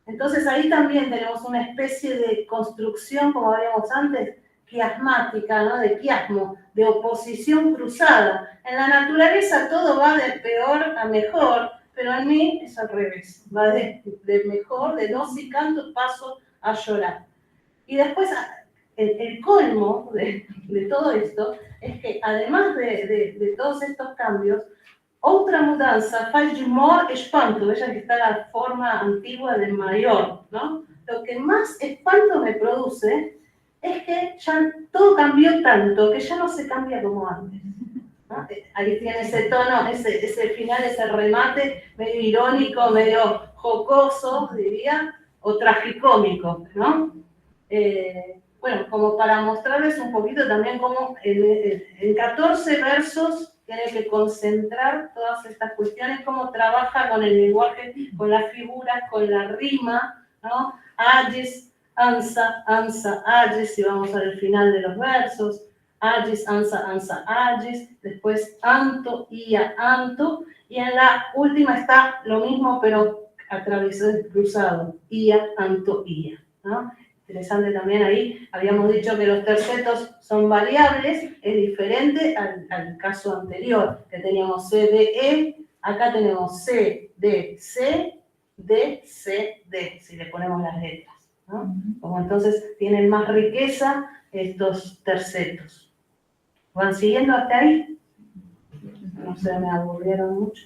Entonces ahí también tenemos una especie de construcción, como habíamos antes, quiasmática, ¿no? De quiasmo, de oposición cruzada. En la naturaleza todo va de peor a mejor, pero en mí es al revés. Va de mejor, de dos y canto, paso a llorar. Y después el colmo de todo esto es que además de todos estos cambios, otra mudanza faz de maior espanto, vean que está la forma antigua de mayor, ¿no? Lo que más espanto me produce es que ya todo cambió tanto que ya no se cambia como antes, ¿no? Ahí tiene ese tono, ese final, ese remate medio irónico, medio jocoso, diría, o tragicómico, ¿no? Bueno, como para mostrarles un poquito también cómo en 14 versos tiene que concentrar todas estas cuestiones, cómo trabaja con el lenguaje, con las figuras, con la rima, ¿no? Ayes, ansa, ansa, ayes, y vamos al final de los versos, ayes, ansa, ansa, ayes, después anto, ia, anto, y en la última está lo mismo, pero atravesado, cruzado, ia, anto, ia, ¿no? Interesante también ahí, habíamos dicho que los tercetos son variables, es diferente al caso anterior, que teníamos C, D, E, acá tenemos C, D, C, D, C, D, si le ponemos las letras, ¿no? Como entonces tienen más riqueza estos tercetos. ¿Van siguiendo hasta ahí? No sé, me aburrieron mucho.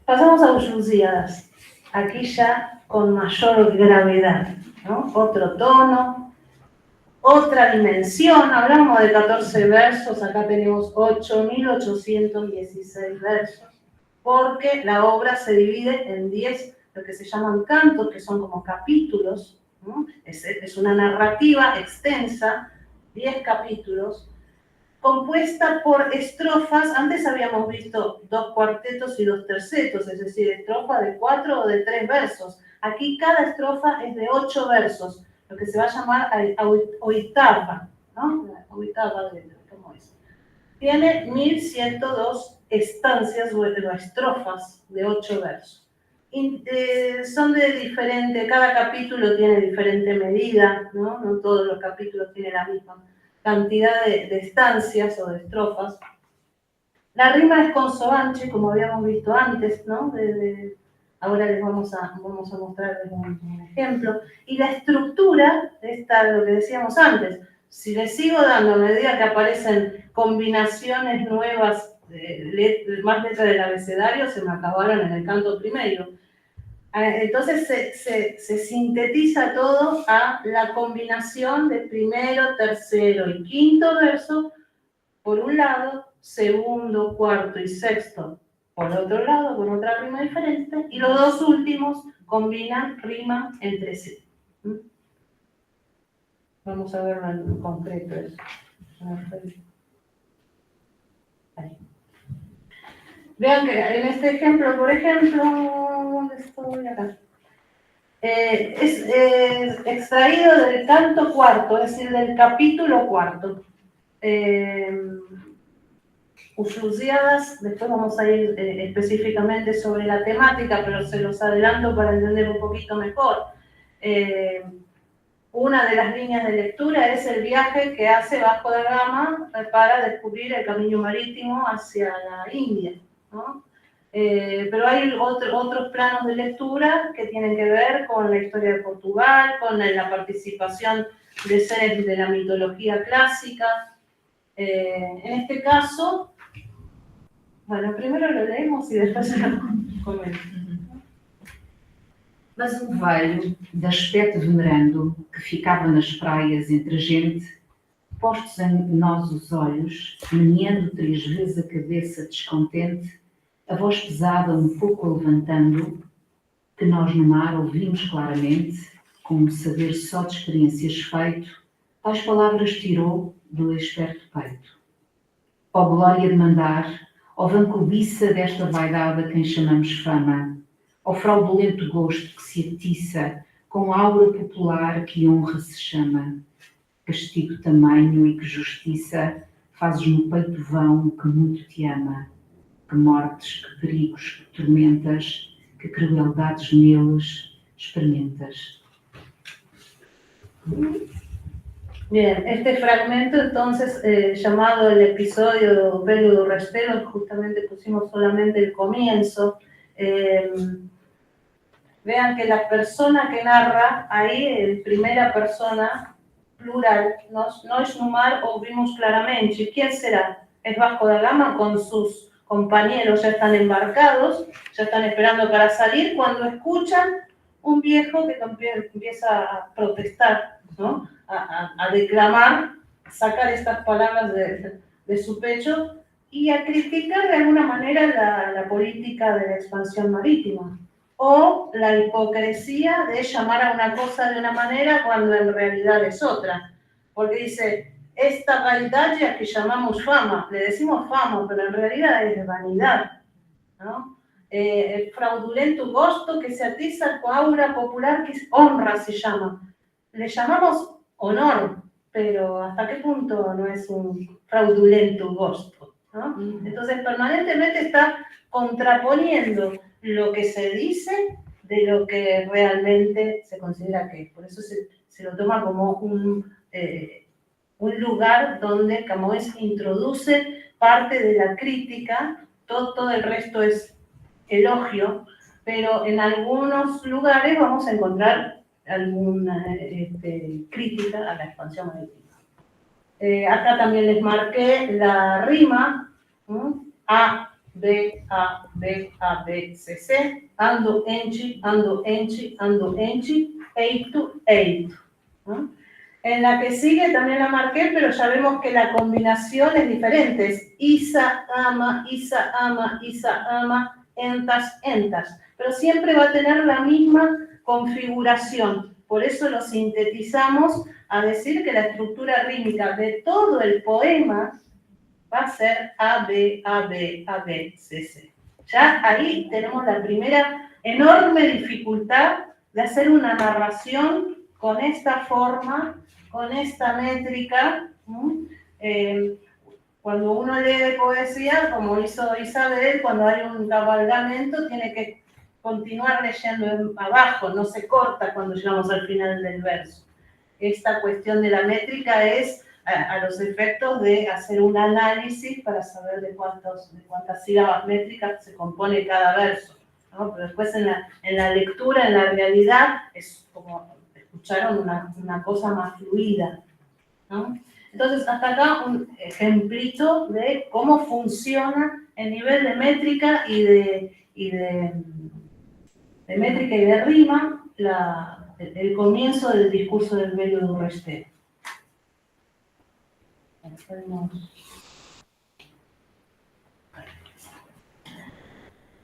Pasamos a Lusíadas. Aquí ya con mayor gravedad, ¿no? Otro tono, otra dimensión. Hablamos de 14 versos, acá tenemos 8.816 versos, porque la obra se divide en 10 lo que se llaman cantos, que son como capítulos, ¿no? Es una narrativa extensa, 10 capítulos, compuesta por estrofas. Antes habíamos visto 2 cuartetos y 2 tercetos, es decir, estrofa de 4 o de 3 versos. Aquí cada estrofa es de 8 versos, lo que se va a llamar oitava, ¿no? La oitava ¿cómo es? Tiene 1102 estancias o estrofas de 8 versos. Son de diferente, cada capítulo tiene diferente medida, ¿no? No todos los capítulos tienen la misma cantidad de estancias o de estrofas. La rima es consonante, como habíamos visto antes, ¿no? Ahora les vamos a mostrarles un ejemplo. Y la estructura, lo que decíamos antes, si les sigo dando a medida que aparecen combinaciones nuevas, más letras del abecedario, se me acabaron en el canto primero. Entonces se sintetiza todo a la combinación de primero, tercero y quinto verso, por un lado, segundo, cuarto y sexto, por otro lado, con otra rima diferente, y los 2 últimos combinan rima entre sí. Vamos a verlo en concreto eso. Ahí. Vean que en este ejemplo, por ejemplo, ¿dónde estoy? Acá. Es extraído del canto cuarto, es decir, del capítulo cuarto. Uflusiadas, después vamos a ir específicamente sobre la temática, pero se los adelanto para entender un poquito mejor. Una de las líneas de lectura es el viaje que hace Vasco da Gama para descubrir el camino marítimo hacia la India, ¿no? Pero hay otros planos de lectura que tienen que ver con la historia de Portugal, con la participación de seres de la mitología clásica. En este caso, bueno, primero lo leemos y después lo comento. Mas velho, de aspecto venerando, que ficava nas praias entre a gente, postos em nós os olhos, meneando 3 vezes a cabeça descontente, a voz pesada um pouco levantando, que nós no mar ouvimos claramente, com um saber só de experiências feito, tais palavras tirou do esperto peito. Ó glória de mandar, ó vã cobiça desta vaidade a quem chamamos fama, ó fraudulento gosto que se atiça com aura popular que honra se chama, castigo tamanho e que justiça fazes no peito vão que muito te ama, que mortes, que perigos, que tormentas, que crueldades neles experimentas. Bien, este fragmento entonces, llamado el episodio de Velho do Rastelo, justamente pusimos solamente el comienzo. Vean que la persona que narra ahí, en primera persona, plural, nós no mar ouvimos claramente. ¿Quién será? Es Vasco da Gama con sus compañeros, ya están embarcados, ya están esperando para salir, cuando escuchan un viejo que empieza a protestar, ¿no? A declamar, a sacar estas palabras de su pecho y a criticar de alguna manera la política de la expansión marítima o la hipocresía de llamar a una cosa de una manera cuando en realidad es otra. Porque dice, esta vaidade que llamamos fama, le decimos fama, pero en realidad es vanidad, ¿no? El fraudulento gosto que se atiza con aura popular, que es honra se llama. Le llamamos honor, pero ¿hasta qué punto no es un fraudulento gosto, ¿no? Entonces permanentemente está contraponiendo lo que se dice de lo que realmente se considera que es. Por eso se lo toma como un lugar donde Camões introduce parte de la crítica, todo el resto es elogio, pero en algunos lugares vamos a encontrar alguna crítica a la expansión marítima. Acá también les marqué la rima, A, B, A, B, A, B, C, C, ando, enchi, ando, enchi, ando, enchi, eitu, eitu. En la que sigue también la marqué, pero ya vemos que la combinación es diferente. Es Isa, ama, Isa, ama, Isa, ama, entas, entas, pero siempre va a tener la misma configuración. Por eso lo sintetizamos a decir que la estructura rítmica de todo el poema va a ser A, B, A, B, A, B, C, C. Ya ahí tenemos la primera enorme dificultad de hacer una narración con esta forma, con esta métrica. Cuando uno lee poesía, como hizo Isabel, cuando hay un cabalgamento, tiene que continuar leyendo abajo, no se corta cuando llegamos al final del verso. Esta cuestión de la métrica es a los efectos de hacer un análisis para saber de cuántas sílabas métricas se compone cada verso, ¿no? Pero después en la lectura, en la realidad, es como escucharon una cosa más fluida, ¿no? Entonces, hasta acá un ejemplito de cómo funciona el nivel de métrica y de métrica y de rima el comienzo del discurso del Bello du Reste.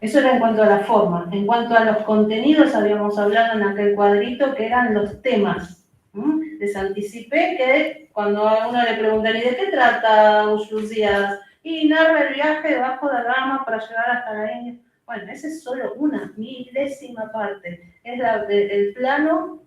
Eso era en cuanto a la forma. En cuanto a los contenidos, habíamos hablado en aquel cuadrito que eran los temas. Les anticipé que cuando a uno le preguntan ¿y de qué trata Uslucíadas? Y narra el viaje debajo de la Gama para llegar hasta la India. Bueno, esa es solo una milésima parte. Es el plano,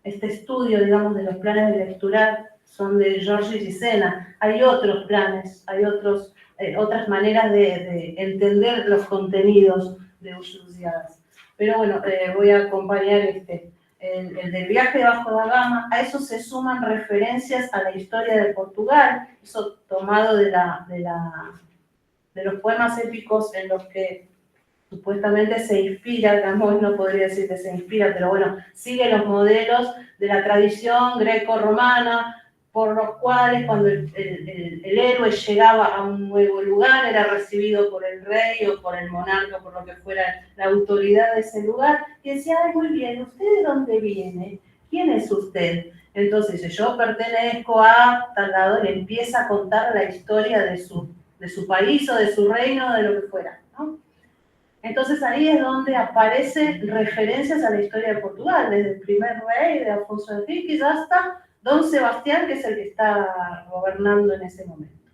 este estudio, digamos, de los planes de lectura son de Giorgi Gisena. Hay otros planes, hay otras maneras de entender los contenidos de Uslucíadas. Pero bueno, voy a acompañar el del viaje debajo de la Gama. A eso se suman referencias a la historia de Portugal, eso tomado de los poemas épicos en los que supuestamente se inspira, Camões no podría decir que se inspira, pero bueno, sigue los modelos de la tradición greco-romana, por los cuales cuando el héroe llegaba a un nuevo lugar era recibido por el rey o por el monarca, por lo que fuera la autoridad de ese lugar, y decía, ay, muy bien, ¿usted de dónde viene? ¿Quién es usted? Entonces, yo pertenezco a tal lado, le empieza a contar la historia de su país o de su reino, de lo que fuera, ¿no? Entonces ahí es donde aparecen referencias a la historia de Portugal, desde el primer rey, de Alfonso de Enríquez, hasta Don Sebastián, que es el que está gobernando en ese momento.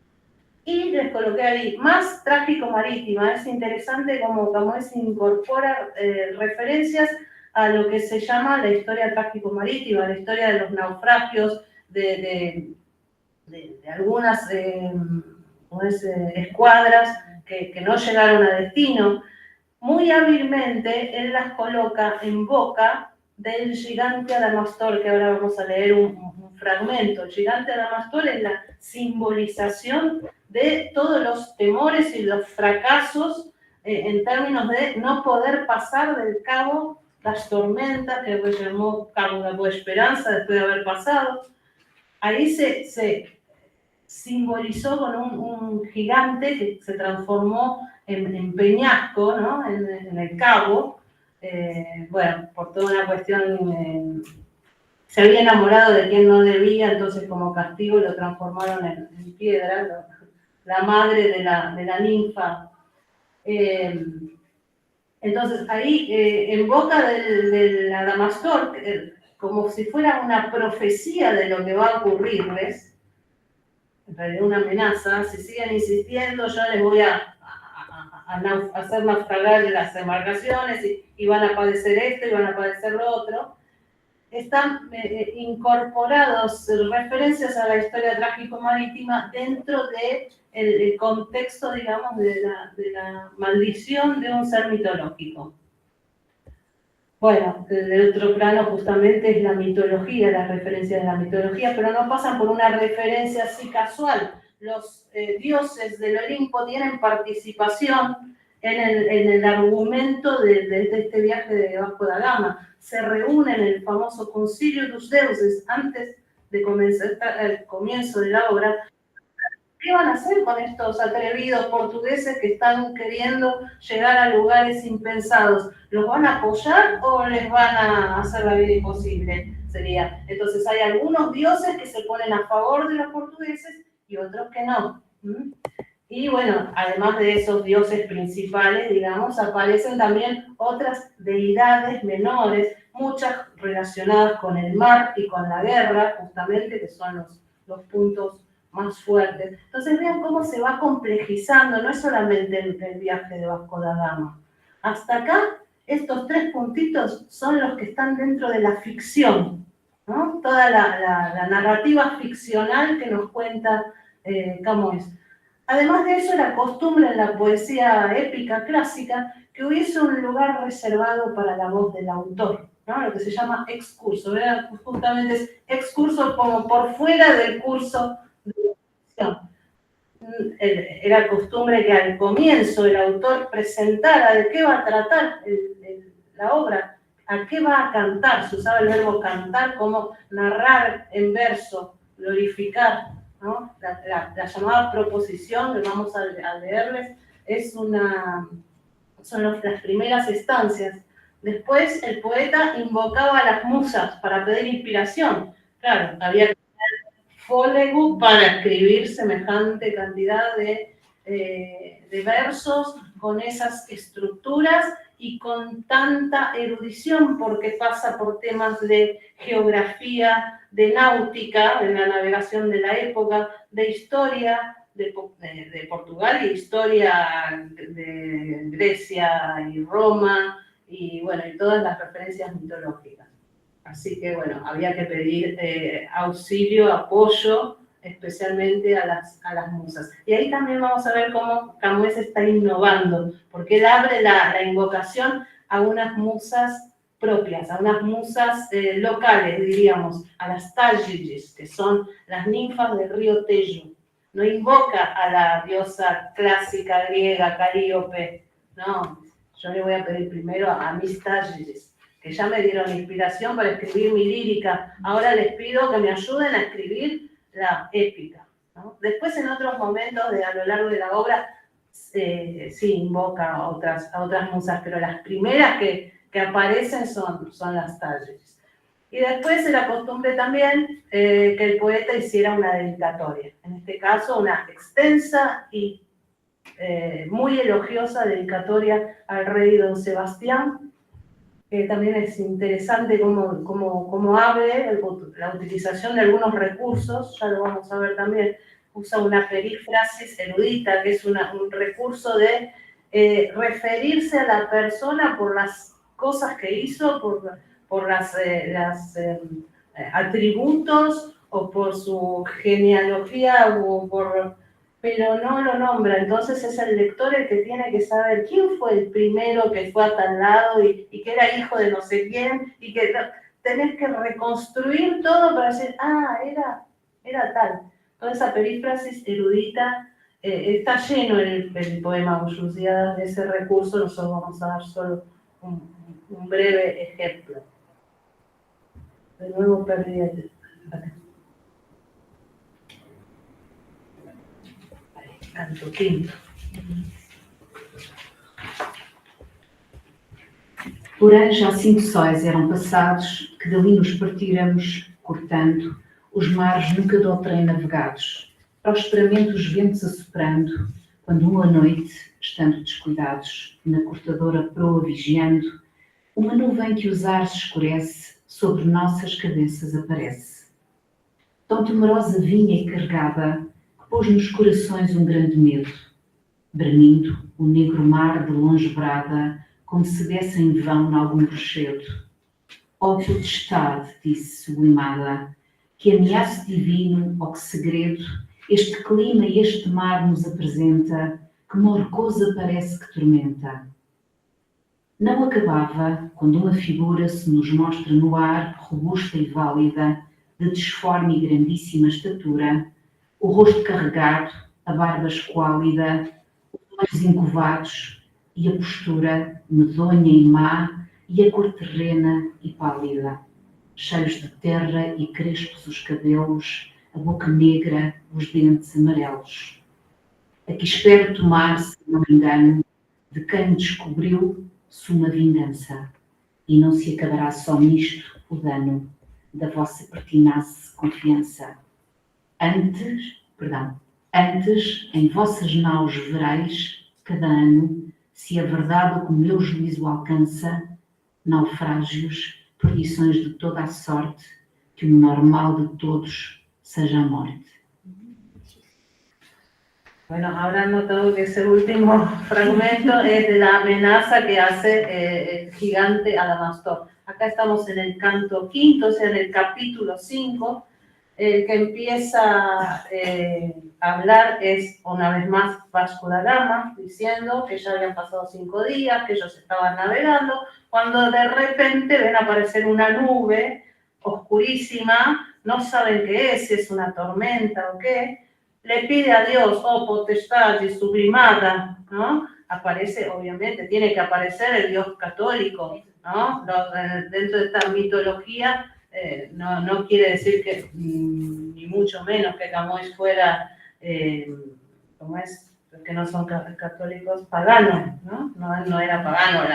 Y les coloqué ahí, más trágico-marítima. Es interesante cómo Camões incorpora referencias a lo que se llama la historia trágico-marítima, la historia de los naufragios, de algunas escuadras que no llegaron a destino. Muy hábilmente él las coloca en boca del gigante Adamastor, que ahora vamos a leer un fragmento. El gigante Adamastor es la simbolización de todos los temores y los fracasos en términos de no poder pasar del cabo las tormentas, que después llamó Cabo de Boa Esperanza, después de haber pasado. Ahí se simbolizó con un gigante que se transformó en peñasco, ¿no? En el cabo. Bueno, por toda una cuestión, se había enamorado de quien no debía, entonces como castigo lo transformaron en piedra, la madre de la ninfa. Entonces ahí, en boca del Adamastor, como si fuera una profecía de lo que va a ocurrirles, en realidad una amenaza, si siguen insistiendo yo les voy a hacer naufragar las embarcaciones y van a padecer esto y van a padecer lo otro. Están incorporados referencias a la historia trágico-marítima dentro del contexto, digamos, de la maldición de un ser mitológico. Bueno, el otro plano justamente es la mitología, las referencias de la mitología, pero no pasan por una referencia así casual. Los dioses del Olimpo tienen participación en el argumento de este viaje de debajo de la Gama. Se reúnen en el famoso Concilio dos Deuses antes de comenzar el comienzo de la obra. ¿Qué van a hacer con estos atrevidos portugueses que están queriendo llegar a lugares impensados? ¿Los van a apoyar o les van a hacer la vida imposible? Sería. Entonces hay algunos dioses que se ponen a favor de los portugueses y otros que no. Y bueno, además de esos dioses principales, digamos, aparecen también otras deidades menores, muchas relacionadas con el mar y con la guerra, justamente, que son los puntos más fuertes. Entonces vean cómo se va complejizando, no es solamente el viaje de Vasco da Gama. Hasta acá, estos 3 puntitos son los que están dentro de la ficción, ¿no? Toda la narrativa ficcional que nos cuenta Camões. Además de eso, era costumbre en la poesía épica clásica que hubiese un lugar reservado para la voz del autor, ¿no? Lo que se llama excurso, ¿verdad? Justamente es excurso como por fuera del curso de la ficción. Era costumbre que al comienzo el autor presentara de qué va a tratar la obra, a qué va a cantar. Se usaba el verbo cantar como narrar en verso, glorificar, ¿no? La llamada proposición, que vamos a leerles, son las primeras instancias. Después el poeta invocaba a las musas para pedir inspiración. Claro, había que tener fólego para escribir semejante cantidad de versos con esas estructuras y con tanta erudición, porque pasa por temas de geografía, de náutica, de la navegación de la época, de historia de Portugal y historia de Grecia y Roma, y bueno, y todas las referencias mitológicas. Así que bueno, había que pedir auxilio, apoyo, especialmente a las musas. Y ahí también vamos a ver cómo Camões está innovando, porque él abre la invocación a unas musas propias, a unas musas locales, diríamos, a las Tágides, que son las ninfas del río Tejo. No invoca a la diosa clásica griega, Calíope, no, yo le voy a pedir primero a mis Tágides, que ya me dieron inspiración para escribir mi lírica, ahora les pido que me ayuden a escribir la épica, ¿no? Después, en otros momentos a lo largo de la obra, sí invoca a otras musas, pero las primeras que aparecen son las Tágides. Y después era costumbre también que el poeta hiciera una dedicatoria, en este caso una extensa y muy elogiosa dedicatoria al rey don Sebastián, que también es interesante cómo abre la utilización de algunos recursos, ya lo vamos a ver también. Usa una perífrasis erudita, que es un recurso de referirse a la persona por las cosas que hizo, por las atributos, o por su genealogía, pero no lo nombra. Entonces es el lector el que tiene que saber quién fue el primero que fue a tal lado y que era hijo de no sé quién, y que tenés que reconstruir todo para decir, era tal. Toda esa perífrasis erudita está lleno el poema Bulluciadas de ese recurso. Nosotros vamos a dar solo un breve ejemplo. De nuevo perdí el... Canto quinto. Porém, já 5 sóis eram passados, que dali nos partíramos, cortando, os mares nunca doutrem navegados, prosperamente os ventos assoprando, quando uma noite, estando descuidados, na cortadora proa vigiando, uma nuvem que os ares escurece, sobre nossas cabeças aparece. Tão temerosa vinha e carregada, que pôs nos corações um grande medo. Bramindo, o negro mar de longe brada, como se desse em vão nalgum rochedo. Ó potestade, disse sublimada, que ameaço divino, ó que segredo, este clima e este mar nos apresenta, que morcosa parece que tormenta. Não acabava, quando uma figura se nos mostra no ar, robusta e válida, de disforme e grandíssima estatura, o rosto carregado, a barba esquálida, os olhos encovados e a postura medonha e má, e a cor terrena e pálida, cheios de terra e crespos os cabelos, a boca negra, os dentes amarelos. Aqui espero tomar, se não me engano, de quem me descobriu suma vingança, e não se acabará só nisto o dano da vossa pertinaz confiança. Antes, Antes, em vossas naus vereis, cada ano, se a verdade com meu juízo alcança, naufrágios, perdições de toda a sorte, que o normal de todos seja a morte. Bueno, habrán notado que ese último fragmento es de la amenaza que hace el gigante Adamastor. Acá estamos en el canto quinto, o sea, en el capítulo 5. El que empieza a hablar es, una vez más, Vasco da Gama, diciendo que ya habían pasado 5 días, que ellos estaban navegando, cuando de repente ven aparecer una nube oscurísima, no saben qué es, si es una tormenta o qué. Le pide a Dios, oh potestad y sublimada, ¿no? Aparece, obviamente, tiene que aparecer el Dios católico, ¿no? Dentro de esta mitología, no quiere decir que, ni mucho menos que Camões fuera, ¿cómo es? Los que no son católicos, paganos, ¿no? No era pagano,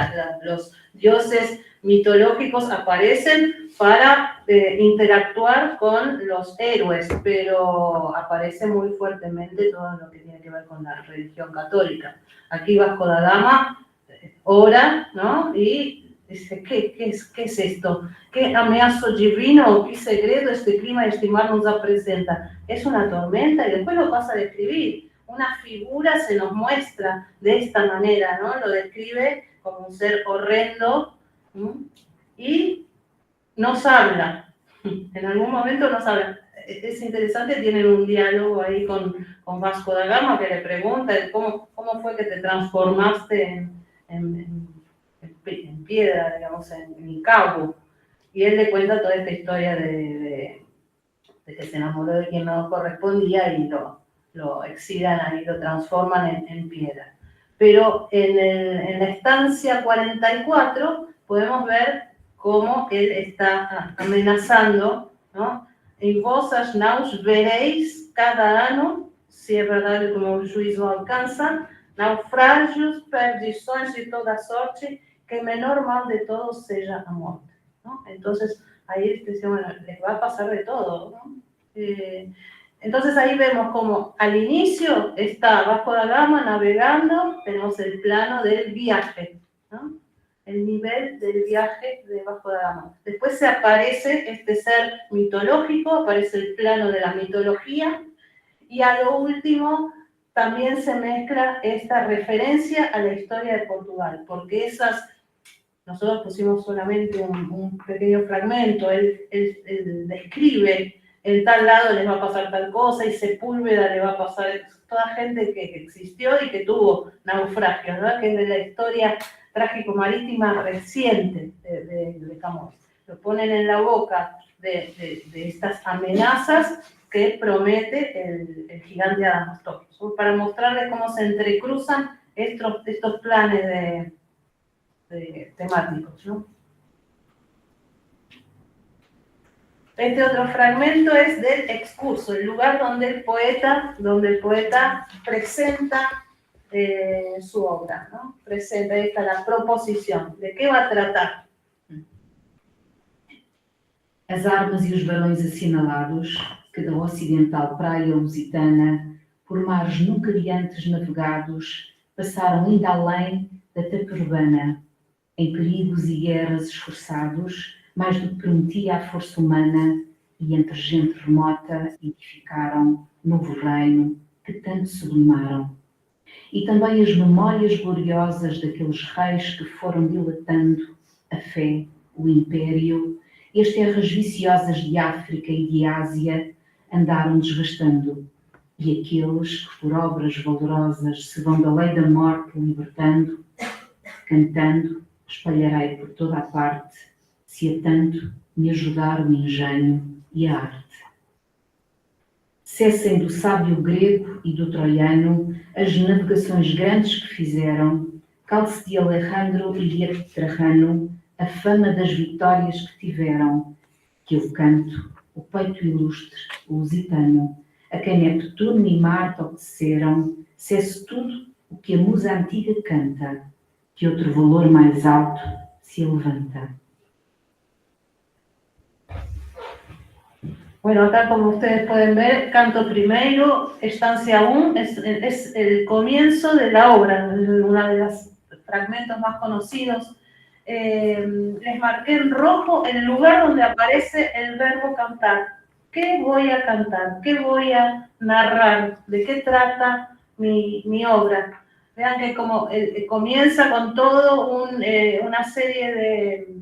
los dioses mitológicos aparecen para interactuar con los héroes, pero aparece muy fuertemente todo lo que tiene que ver con la religión católica. Aquí Vasco da Gama ora, ¿no? Y dice, ¿qué es esto? ¿Qué ameazo divino? ¿Qué segredo este clima y este mar nos presenta? Es una tormenta, y después lo pasa a describir. Una figura se nos muestra de esta manera, ¿no? Lo describe como un ser horrendo, ¿no? Y nos habla, en algún momento nos habla. Es interesante, tienen un diálogo ahí con Vasco da Gama que le pregunta cómo fue que te transformaste en piedra, digamos, en cabo. Y él le cuenta toda esta historia de que se enamoró de quien no correspondía y lo exilan ahí, lo transforman en piedra. Pero en la estancia 44 podemos ver cómo él está amenazando, ¿no? En vosas naus veréis cada ano, se é verdade como o juízo alcança, naufrágios, perdições de toda sorte, que el menor mal de todos seja a muerte, ¿no? Entonces, ahí dice, bueno, les va a pasar de todo, ¿no? Entonces ahí vemos como al inicio está Vasco da Gama navegando, tenemos el plano del viaje, ¿no? El nivel del viaje de Vasco da Gama. Después se aparece este ser mitológico, aparece el plano de la mitología, y a lo último también se mezcla esta referencia a la historia de Portugal, porque nosotros pusimos solamente un pequeño fragmento, él describe, en tal lado les va a pasar tal cosa, y Sepúlveda le va a pasar, toda gente que existió y que tuvo naufragios, ¿no? Que es de la historia trágico-marítima reciente de Camões. Lo ponen en la boca de estas amenazas que promete el gigante Adamastor, para mostrarles cómo se entrecruzan estos planes temáticos, ¿no? Este otro fragmento es del excurso, el lugar donde el poeta presenta su obra, ¿no? Presenta, ahí está la proposición. ¿De qué va a tratar? As armas e os barões assinalados, que da ocidental praia lusitana, por mares nunca antes navegados, passaram ainda além da Taperbana, em perigos e guerras esforçados, mais do que prometia a força humana, e entre gente remota edificaram novo reino que tanto sublimaram. E também as memórias gloriosas daqueles reis que foram dilatando a fé, o império, e as terras viciosas de África e de Ásia andaram desgastando, e aqueles que por obras valorosas se vão da lei da morte libertando, cantando, espalharei por toda a parte, se a tanto me ajudar o engenho e a arte. Cessem do sábio grego e do troiano as navegações grandes que fizeram, calce de Alejandro e de Trajano a fama das vitórias que tiveram, que eu canto, o peito ilustre, o lusitano, a quem Neptuno e Marte obedeceram, cesse tudo o que a musa antiga canta, que outro valor mais alto se levanta. Bueno, acá como ustedes pueden ver, canto primero, estancia 1, es el comienzo de la obra, uno de los fragmentos más conocidos. Les marqué en rojo el lugar donde aparece el verbo cantar. ¿Qué voy a cantar? ¿Qué voy a narrar? ¿De qué trata mi obra? Vean que como comienza con todo una serie de...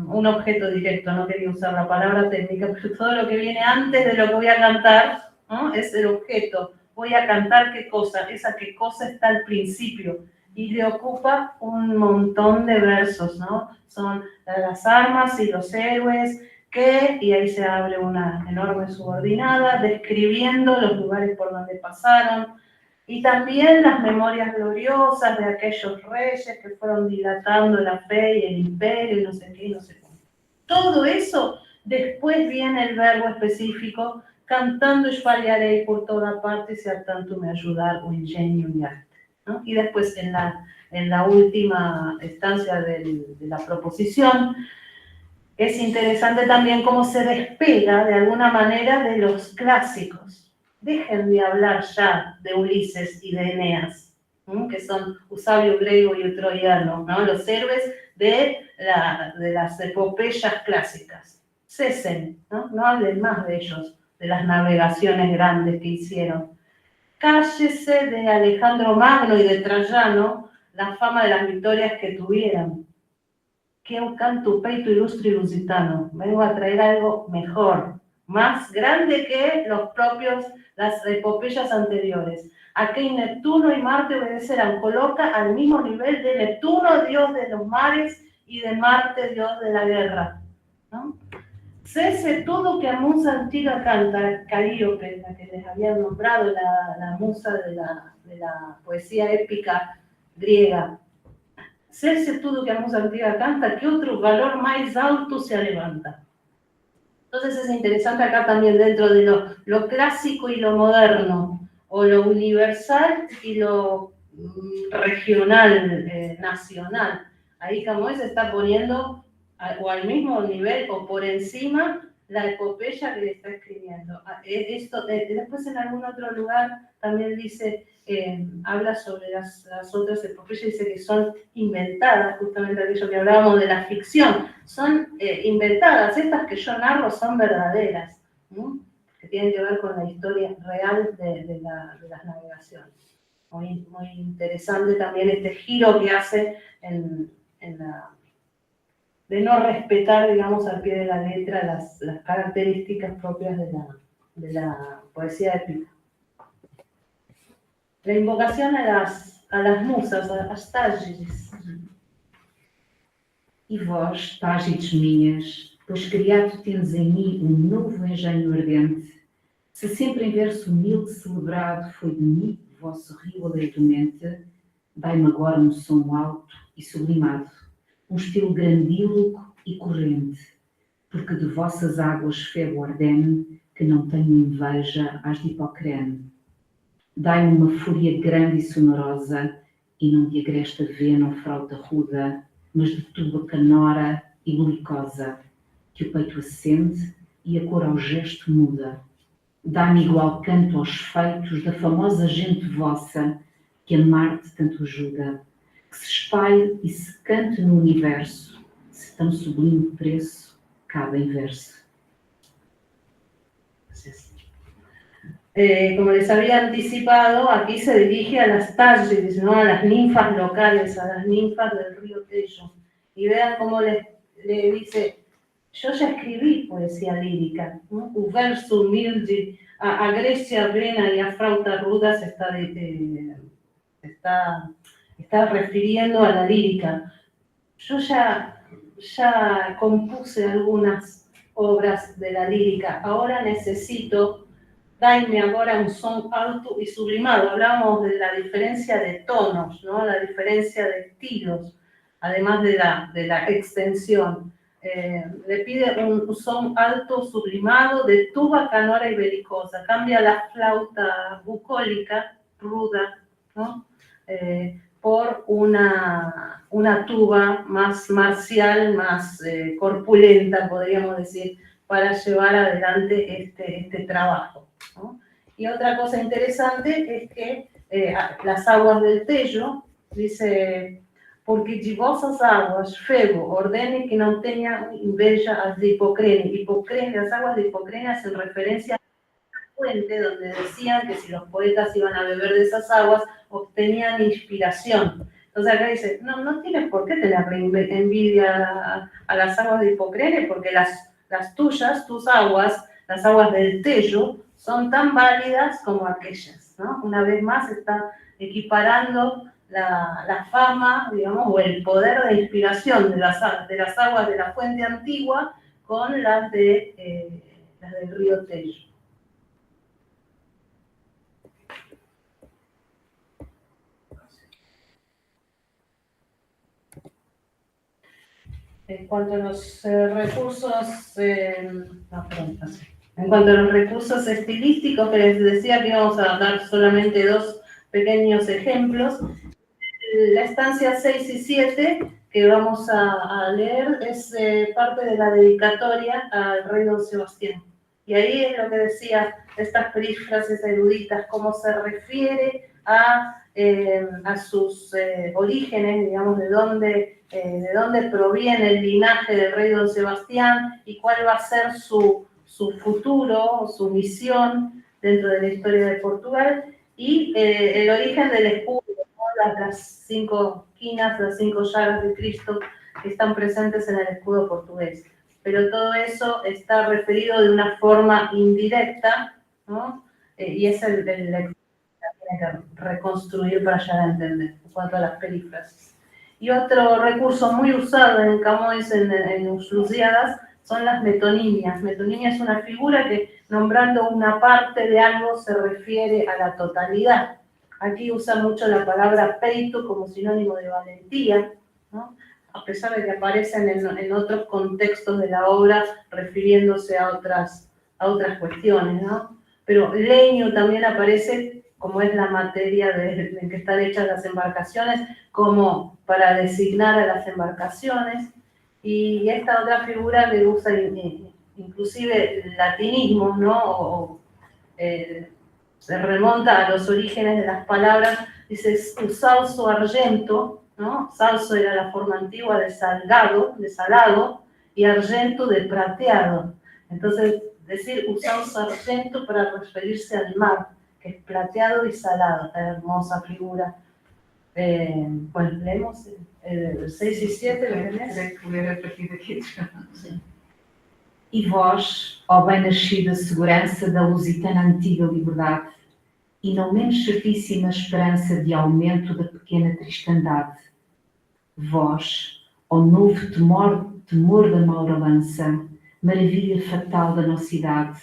un objeto directo, no quería usar la palabra técnica, pero todo lo que viene antes de lo que voy a cantar, ¿no? Es el objeto. Voy a cantar qué cosa, esa qué cosa está al principio y le ocupa un montón de versos, ¿no? Son las armas y los héroes que, y ahí se abre una enorme subordinada, describiendo los lugares por donde pasaron, y también las memorias gloriosas de aquellos reyes que fueron dilatando la fe y el imperio y no sé qué y no sé cómo. Todo eso, después viene el verbo específico, cantando espalharé por toda parte, si a tanto me ayudar o ingenio y arte, ¿no? Y después en la última estancia de la proposición, es interesante también cómo se despega de alguna manera de los clásicos. Dejen de hablar ya de Ulises y de Eneas, ¿no? Que son Usabio griego y troyano, ¿no? Los héroes de las epopeyas clásicas. Cesen, ¿no? No hablen más de ellos, de las navegaciones grandes que hicieron. Cállese de Alejandro Magno y de Trajano la fama de las victorias que tuvieron. Que un canto peito ilustre y lusitano. Vengo a traer algo mejor, más grande que las epopeyas anteriores. A que Neptuno y Marte obedecerán, coloca al mismo nivel de Neptuno, dios de los mares, y de Marte, dios de la guerra, ¿no? Cese todo que a musa antigua canta, Calíope, la que les había nombrado, la musa de la poesía épica griega. Cese todo que a musa antigua canta, que otro valor más alto se levanta. Entonces es interesante acá también dentro de lo clásico y lo moderno, o lo universal y lo regional, nacional. Ahí Camões está poniendo o al mismo nivel o por encima la epopeya que le está escribiendo. Después en algún otro lugar también dice, habla sobre las otras epopeyas, dice que son inventadas, justamente aquello que hablábamos de la ficción, son inventadas, estas que yo narro son verdaderas, ¿no? Que tienen que ver con la historia real de las navegaciones. Muy, muy interesante también este giro que hace de no respetar, digamos, al pie de la letra las características propias de la poesía épica. La invocación a las musas, às Tágides. E vós, Tágides minhas, pois criado tendes em mim novo engenho ardente, se sempre em verso humilde celebrado foi de mim vosso rio alegremente, dai-me agora som alto e sublimado, estilo grandíloco e corrente, porque de vossas águas febo ordene, que não tenho inveja às de Hipocrene. Dai-me uma fúria grande e sonorosa, e não de agresta vena ou frauta ruda, mas de tuba canora e belicosa, que o peito acende e a cor ao gesto muda. Dá-me igual canto aos feitos da famosa gente vossa, que a Marte tanto ajuda, que se espalhe e se cante no universo, se tão sublime preço cabe em verso. Como les había anticipado, aquí se dirige a las Tágides, ¿no? A las ninfas locales, a las ninfas del río Tello. Y vean cómo le dice, yo ya escribí poesía lírica, ¿no? Un verso humilde, a Grecia vena y a frauta ruda se está refiriendo a la lírica. Yo ya compuse algunas obras de la lírica, ahora necesito... Dai-me agora un son alto y sublimado. Hablamos de la diferencia de tonos, ¿no? La diferencia de estilos, además de la extensión. Le pide un son alto, sublimado, de tuba, canora y belicosa. Cambia la flauta bucólica, ruda, ¿no? Por una tuba más marcial, más corpulenta, podríamos decir, para llevar adelante este trabajo, ¿no? Y otra cosa interesante es que las aguas del Tejo, dice, porque de vossas águas, Febo, ordene que no tengan inveja as de Hipocrene. Hipocrene, las aguas de Hipocrene hacen referencia a la fuente donde decían que si los poetas iban a beber de esas aguas, obtenían inspiración. Entonces acá dice, no tienes por qué tener envidia a las aguas de Hipocrene, porque las tuyas, tus aguas, las aguas del Tejo, son tan válidas como aquellas, ¿no? Una vez más está equiparando la fama, digamos, o el poder de inspiración de las aguas de la fuente antigua con las del río Tejo. En cuanto a los recursos, en cuanto a los recursos estilísticos que les decía que íbamos a dar solamente dos pequeños ejemplos, la estancia 6 y 7 que vamos a leer es parte de la dedicatoria al rey don Sebastián. Y ahí es lo que decía, estas perífrasis eruditas, cómo se refiere a sus orígenes, digamos, de dónde proviene el linaje del rey don Sebastián y cuál va a ser su futuro, su misión dentro de la historia de Portugal, y el origen del escudo, ¿no? Las 5 quinas, las 5 llagas de Cristo que están presentes en el escudo portugués. Pero todo eso está referido de una forma indirecta, ¿no? Y es el lector que tiene que reconstruir para llegar a entender, en cuanto a las perífrasis. Y otro recurso muy usado en Camões, en sus Lusíadas, son las metonimias. Metonimia es una figura que, nombrando una parte de algo, se refiere a la totalidad. Aquí usa mucho la palabra peito como sinónimo de valentía, ¿no? A pesar de que aparecen en otros contextos de la obra refiriéndose a otras cuestiones, ¿no? Pero leño también aparece, como es la materia de que están hechas las embarcaciones, como para designar a las embarcaciones. Y esta otra figura que usa inclusive latinismos, ¿no? Se remonta a los orígenes de las palabras, dice salso argento, ¿no? Salso era la forma antigua de salgado, de salado, y argento de plateado. Entonces, decir salso argento para referirse al mar, que es plateado y salado, esta hermosa figura. Bueno, leemos el 6 y 7, ¿lo tenés? Ler a partir daqui. Sim. E vós, ó bem-nascida segurança da lusitana antiga liberdade, e não menos certíssima esperança de aumento da pequena cristandade, vós, ó novo temor da mauralança, maravilha fatal da nossa idade,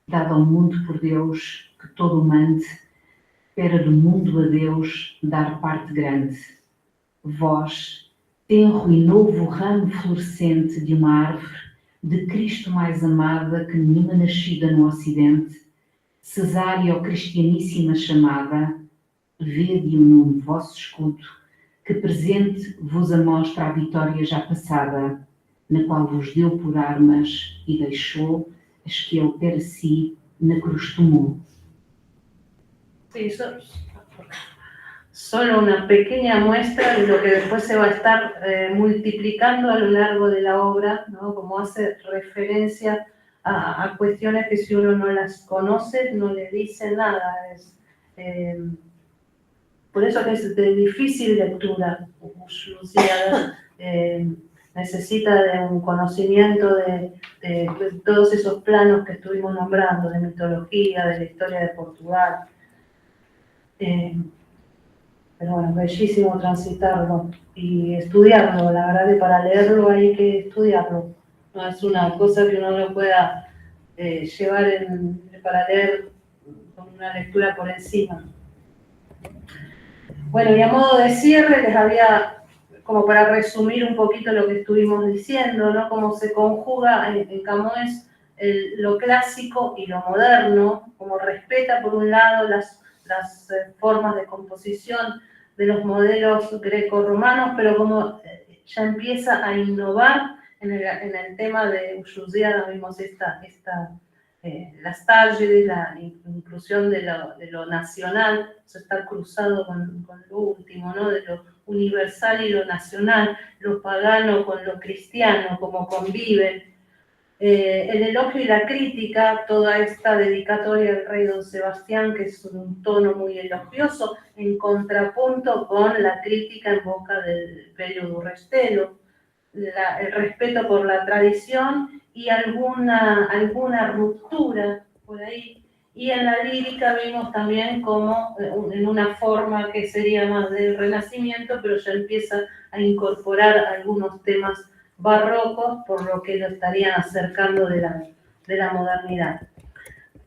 dada ao mundo por Deus, que todo o mande, espera do mundo a Deus dar parte grande. Vós, tenro e novo ramo florescente de uma árvore, de Cristo mais amada que nenhuma nascida no Ocidente, cesárea ou cristianíssima chamada, vede o nome vosso escudo, que presente vos amostra a vitória já passada, na qual vos deu por armas e deixou as que ele para si na cruz tomou. Sí, solo una pequeña muestra de lo que después se va a estar multiplicando a lo largo de la obra, ¿no? Como hace referencia a cuestiones que si uno no las conoce, no le dice nada. Por eso que es de difícil lectura. Lusíadas necesita de un conocimiento de todos esos planos que estuvimos nombrando, de mitología, de la historia de Portugal. Pero bueno, bellísimo transitarlo y estudiarlo. La verdad que para leerlo hay que estudiarlo. No es una cosa que uno lo pueda llevar para leer con una lectura por encima. Bueno, y a modo de cierre les había, como para resumir un poquito lo que estuvimos diciendo, ¿no? Cómo se conjuga en Camões lo clásico y lo moderno, como respeta por un lado las formas de composición de los modelos greco-romanos, pero como ya empieza a innovar en el tema de Uyuziada vimos las talleres, la inclusión de lo nacional, eso está cruzado con lo último, ¿no? De lo universal y lo nacional, lo pagano con lo cristiano, cómo conviven. El elogio y la crítica, toda esta dedicatoria al rey don Sebastián, que es un tono muy elogioso, en contrapunto con la crítica en boca del Pello Durrestelo, el respeto por la tradición y alguna ruptura por ahí. Y en la lírica vimos también como en una forma que sería más del Renacimiento, pero ya empieza a incorporar algunos temas barrocos, por lo que lo estarían acercando de la modernidad.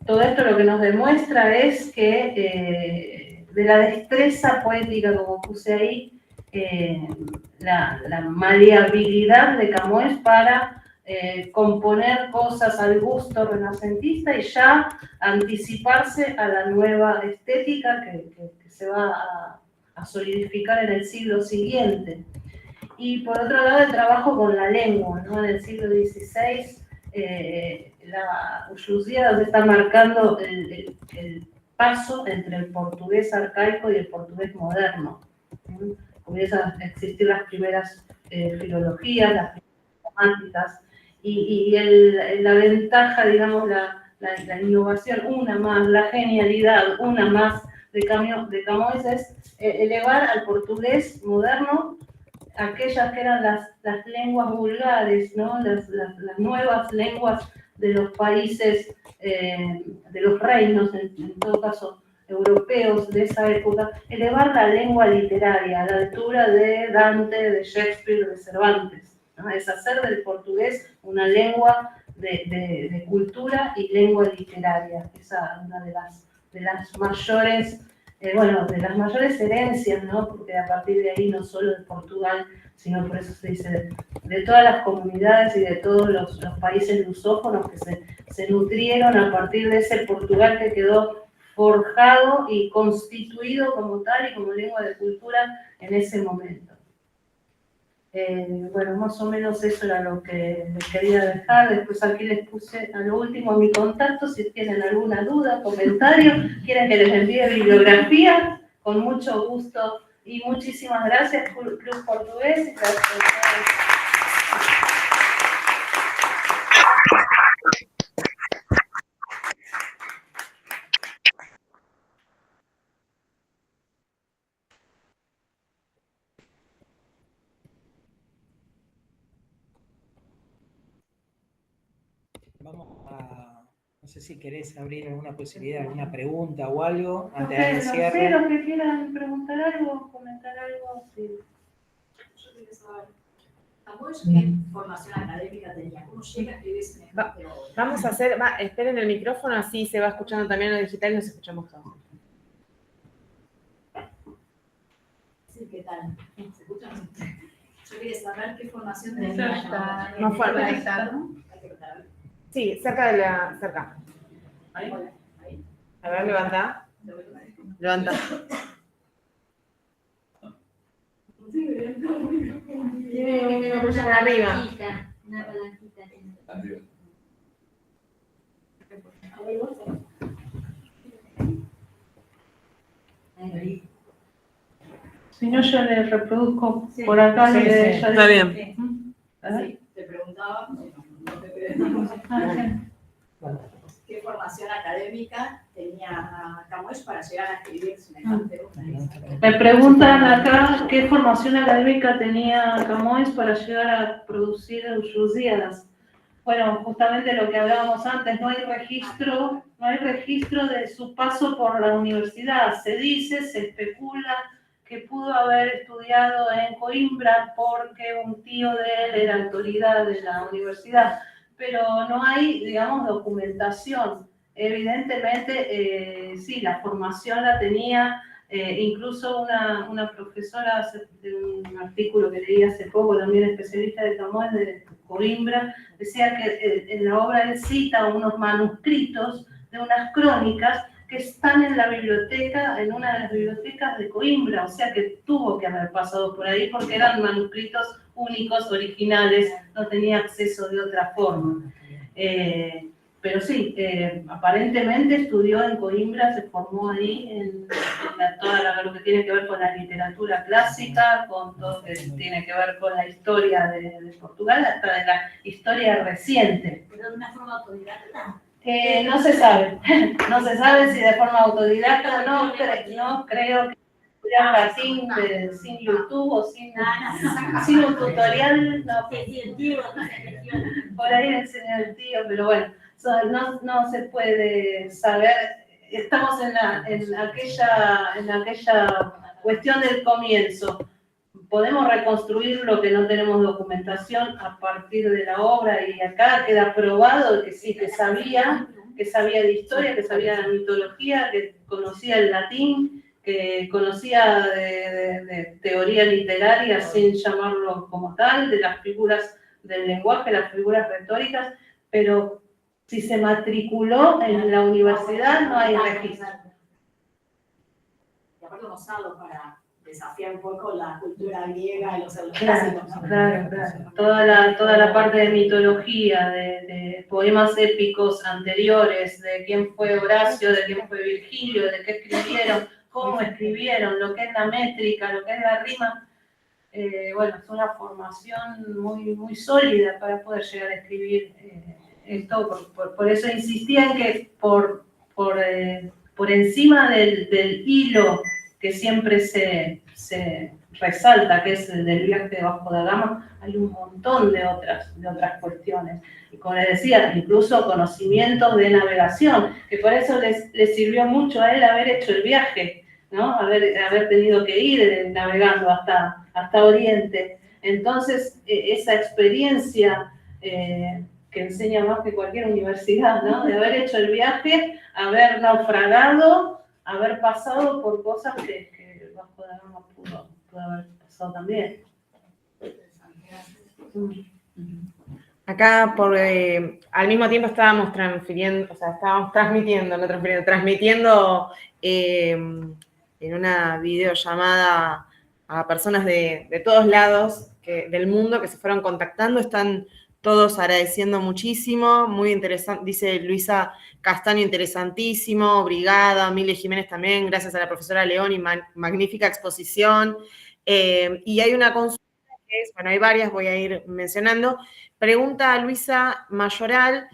Todo esto lo que nos demuestra es que de la destreza poética, como puse ahí, la maleabilidad de Camões para componer cosas al gusto renacentista y ya anticiparse a la nueva estética que se va a solidificar en el siglo siguiente. Y por otro lado, el trabajo con la lengua, ¿no? En el siglo XVI, la Uyuziada se está marcando el paso entre el portugués arcaico y el portugués moderno. Comienzan a existir las primeras filologías, las primeras gramáticas, y la ventaja, digamos, la innovación, una más, la genialidad, una más de Camões es elevar al portugués moderno aquellas que eran las lenguas vulgares, ¿no? Las nuevas lenguas de los países, de los reinos, en todo caso, europeos de esa época, elevar la lengua literaria a la altura de Dante, de Shakespeare, de Cervantes, ¿no? Es hacer del portugués una lengua de cultura y lengua literaria. Esa es una de las mayores... de las mayores herencias, ¿no? Porque a partir de ahí no solo de Portugal, sino por eso se dice de todas las comunidades y de todos los países lusófonos que se nutrieron a partir de ese Portugal que quedó forjado y constituido como tal y como lengua de cultura en ese momento. Más o menos eso era lo que les quería dejar. Después aquí les puse a lo último mi contacto, si tienen alguna duda, comentario, quieren que les envíe bibliografía, con mucho gusto. Y muchísimas gracias, Club Portugués. Y gracias. Vamos a, no sé si querés abrir alguna posibilidad, alguna pregunta o algo antes del cierre. Los que quieran preguntar algo, comentar algo, sí. Yo quería saber, Camões, ¿qué formación académica tenía? ¿Cómo llega a escribir semejante obra? Vamos a hacer, esperen el micrófono, así se va escuchando también lo digital y nos escuchamos todos. Sí, ¿qué tal? ¿Se escuchan? Yo quería saber qué formación tenía. Más fuerte. Sí, cerca. Ahí. Ahí. A ver, levanta. Levanta. Tiene una cosa arriba. Una palanquita. Arriba. Ahí. Si no, yo le reproduzco por acá. Sí, está bien. Sí, te preguntaba, ¿qué formación académica tenía Camões para llegar a escribir semejante obra? Me preguntan acá qué formación académica tenía Camões para llegar a producir Uyuziadas. Bueno, justamente lo que hablábamos antes, no hay registro de su paso por la universidad. Se dice, se especula que pudo haber estudiado en Coimbra porque un tío de él era autoridad de la universidad, pero no hay, digamos, documentación. Evidentemente, sí, la formación la tenía, incluso una profesora de un artículo que leí hace poco, también especialista de Camões, de Coimbra, decía que en la obra él cita unos manuscritos de unas crónicas que están en la biblioteca, en una de las bibliotecas de Coimbra, o sea que tuvo que haber pasado por ahí porque eran manuscritos únicos, originales, no tenía acceso de otra forma. Pero sí, aparentemente estudió en Coimbra, se formó ahí en lo que tiene que ver con la literatura clásica, con todo lo que tiene que ver con la historia de Portugal, hasta de la historia reciente. ¿Pero de una forma autodidacta? No se sabe, no se sabe si de forma autodidacta o no, no creo que estudiar latín sin YouTube o sin un tutorial, no. Por ahí le enseñó el tío, pero bueno, no se puede saber. Estamos en aquella cuestión del comienzo. Podemos reconstruir lo que no tenemos documentación a partir de la obra y acá queda probado que sí, que sabía de historia, que sabía de mitología, que conocía el latín, que conocía de teoría literaria sin llamarlo como tal, de las figuras del lenguaje, las figuras retóricas, pero si se matriculó en la universidad no hay registro. Y aparte un osado para desafiar un poco la cultura griega y los Claro, clásicos, ¿no? claro. Toda la parte de mitología, de poemas épicos anteriores, de quién fue Horacio, de quién fue Virgilio, de qué escribieron, cómo escribieron, lo que es la métrica, lo que es la rima. Bueno, es una formación muy, muy sólida para poder llegar a escribir esto. Por eso insistía en que por encima del hilo que siempre se resalta, que es el del viaje de Vasco da Gama, hay un montón de otras cuestiones. Y como les decía, incluso conocimientos de navegación, que por eso les sirvió mucho a él haber hecho el viaje, ¿no? Haber tenido que ir navegando hasta Oriente. Entonces, esa experiencia que enseña más que cualquier universidad, ¿no? De haber hecho el viaje, haber naufragado, haber pasado por cosas que Vasco da Gama pudo haber pasado también. Acá al mismo tiempo estábamos transmitiendo en una videollamada a personas de todos lados del mundo que se fueron contactando. Están todos agradeciendo muchísimo, muy interesante, dice Luisa Castaño, interesantísimo, Brigada, Mile Jiménez también, gracias a la profesora León y magnífica exposición. Y hay una consulta que es, bueno, hay varias, voy a ir mencionando. Pregunta a Luisa Mayoral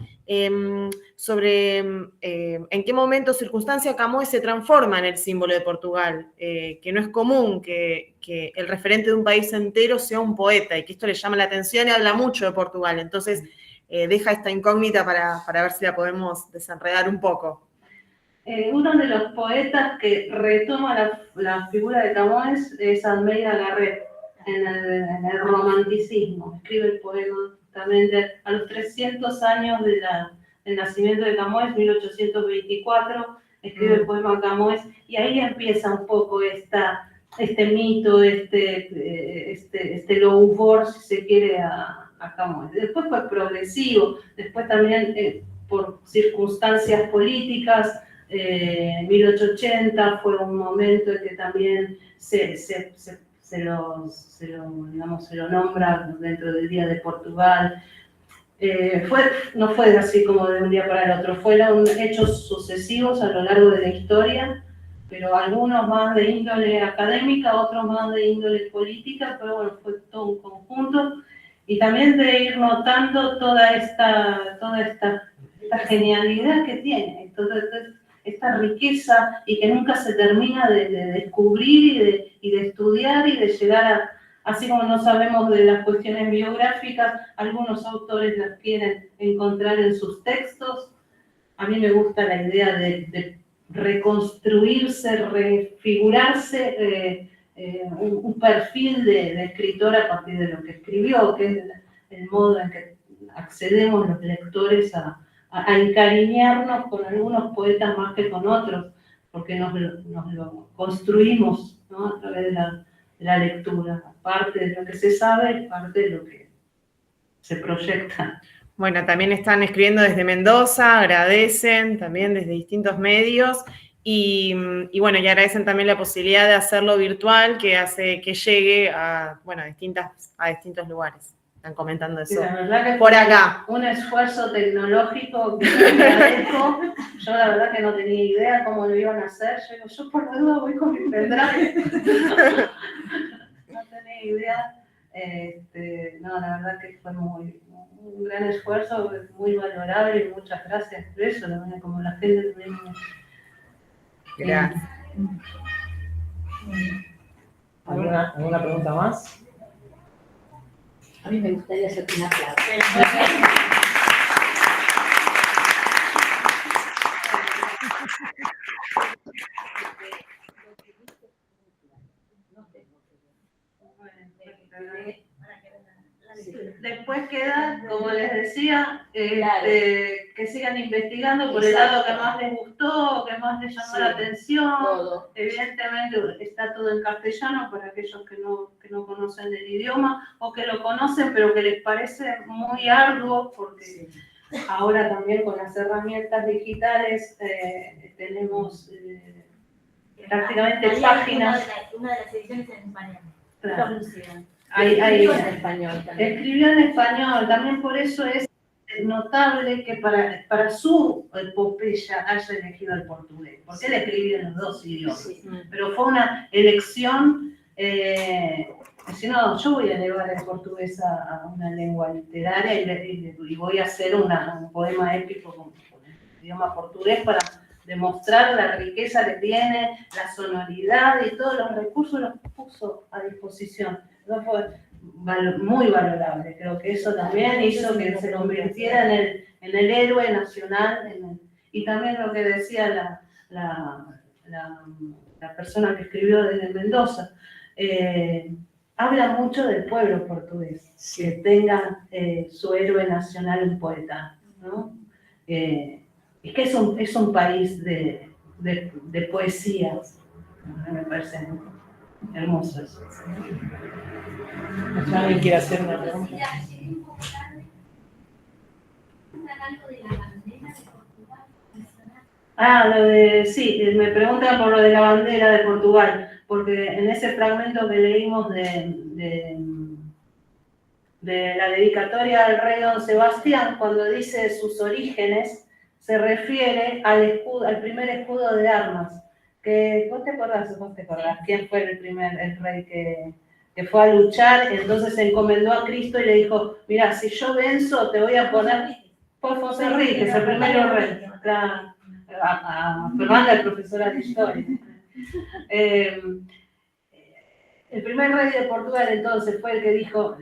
sobre en qué momento o circunstancia Camões se transforma en el símbolo de Portugal, que no es común que el referente de un país entero sea un poeta y que esto le llama la atención y habla mucho de Portugal. Entonces, deja esta incógnita para ver si la podemos desenredar un poco. Uno de los poetas que retoma la figura de Camões es Almeida Garrett en el romanticismo. Escribe el poema justamente a los 300 años del nacimiento de Camões, 1824, escribe el poema Camões, y ahí empieza un poco este mito, este louvor, si se quiere, a Camões. Después fue progresivo, después también por circunstancias políticas, 1880 fue un momento en que también se lo nombra dentro del Día de Portugal. No fue así como de un día para el otro, fueron hechos sucesivos a lo largo de la historia, pero algunos más de índole académica, otros más de índole política, pero bueno, fue todo un conjunto. Y también de ir notando toda esta genialidad que tiene, toda esta riqueza y que nunca se termina de descubrir y de estudiar y de llegar así como no sabemos de las cuestiones biográficas, algunos autores las quieren encontrar en sus textos. A mí me gusta la idea de reconstruirse, refigurarse un perfil de escritor a partir de lo que escribió, que es el modo en que accedemos los lectores a encariñarnos con algunos poetas más que con otros, porque nos lo construimos, ¿no? A través de la lectura, parte de lo que se sabe, parte de lo que se proyecta. Bueno, también están escribiendo desde Mendoza, agradecen también desde distintos medios. Y bueno, y agradecen también la posibilidad de hacerlo virtual, que hace que llegue a, bueno, a distintos lugares. Están comentando eso. La verdad que por acá. Un esfuerzo tecnológico que agradezco. Yo la verdad que no tenía idea cómo lo iban a hacer. Yo por la duda voy con mi pendrive. No tenía idea. No, la verdad que fue un gran esfuerzo, muy valorable y muchas gracias por eso. La verdad, como la gente también. Gracias. ¿Alguna pregunta más? A mí me gustaría hacer una aplauso. Después queda, como les decía, que sigan investigando por el lado que más les gustó, que más les llamó la atención. Todo. Evidentemente está todo en castellano para aquellos que no conocen el idioma o que lo conocen pero que les parece muy arduo porque ahora también con las herramientas digitales tenemos prácticamente páginas. Una de las ediciones en español. Claro. Escribió en español también. Escribió en español, también por eso es notable que para su epopeya haya elegido el portugués, porque él escribió en los dos idiomas, pero fue una elección, si no, yo voy a elevar el portugués a una lengua literaria y voy a hacer un poema épico con el idioma portugués para demostrar la riqueza que tiene, la sonoridad y todos los recursos los puso a disposición. Eso fue muy valorable. Creo que eso también hizo que se convirtiera en el héroe nacional. Y también lo que decía la persona que escribió desde Mendoza. Habla mucho del pueblo portugués, que tenga su héroe nacional un poeta, ¿no? Es que es un país de poesía, me parece hermoso eso. ¿Alguien quiere hacer una pregunta? Sí, me preguntan por lo de la bandera de Portugal, porque en ese fragmento que leímos de la dedicatoria al rey Don Sebastián, cuando dice sus orígenes, se refiere al primer escudo de armas. ¿Vos te acordás? ¿Quién fue el rey que fue a luchar? Entonces se encomendó a Cristo y le dijo, mira, si yo venzo, te voy a poner... Fue José Enríquez, el primer rey. A Fernanda, el profesora de historia. El primer rey de Portugal entonces fue el que dijo,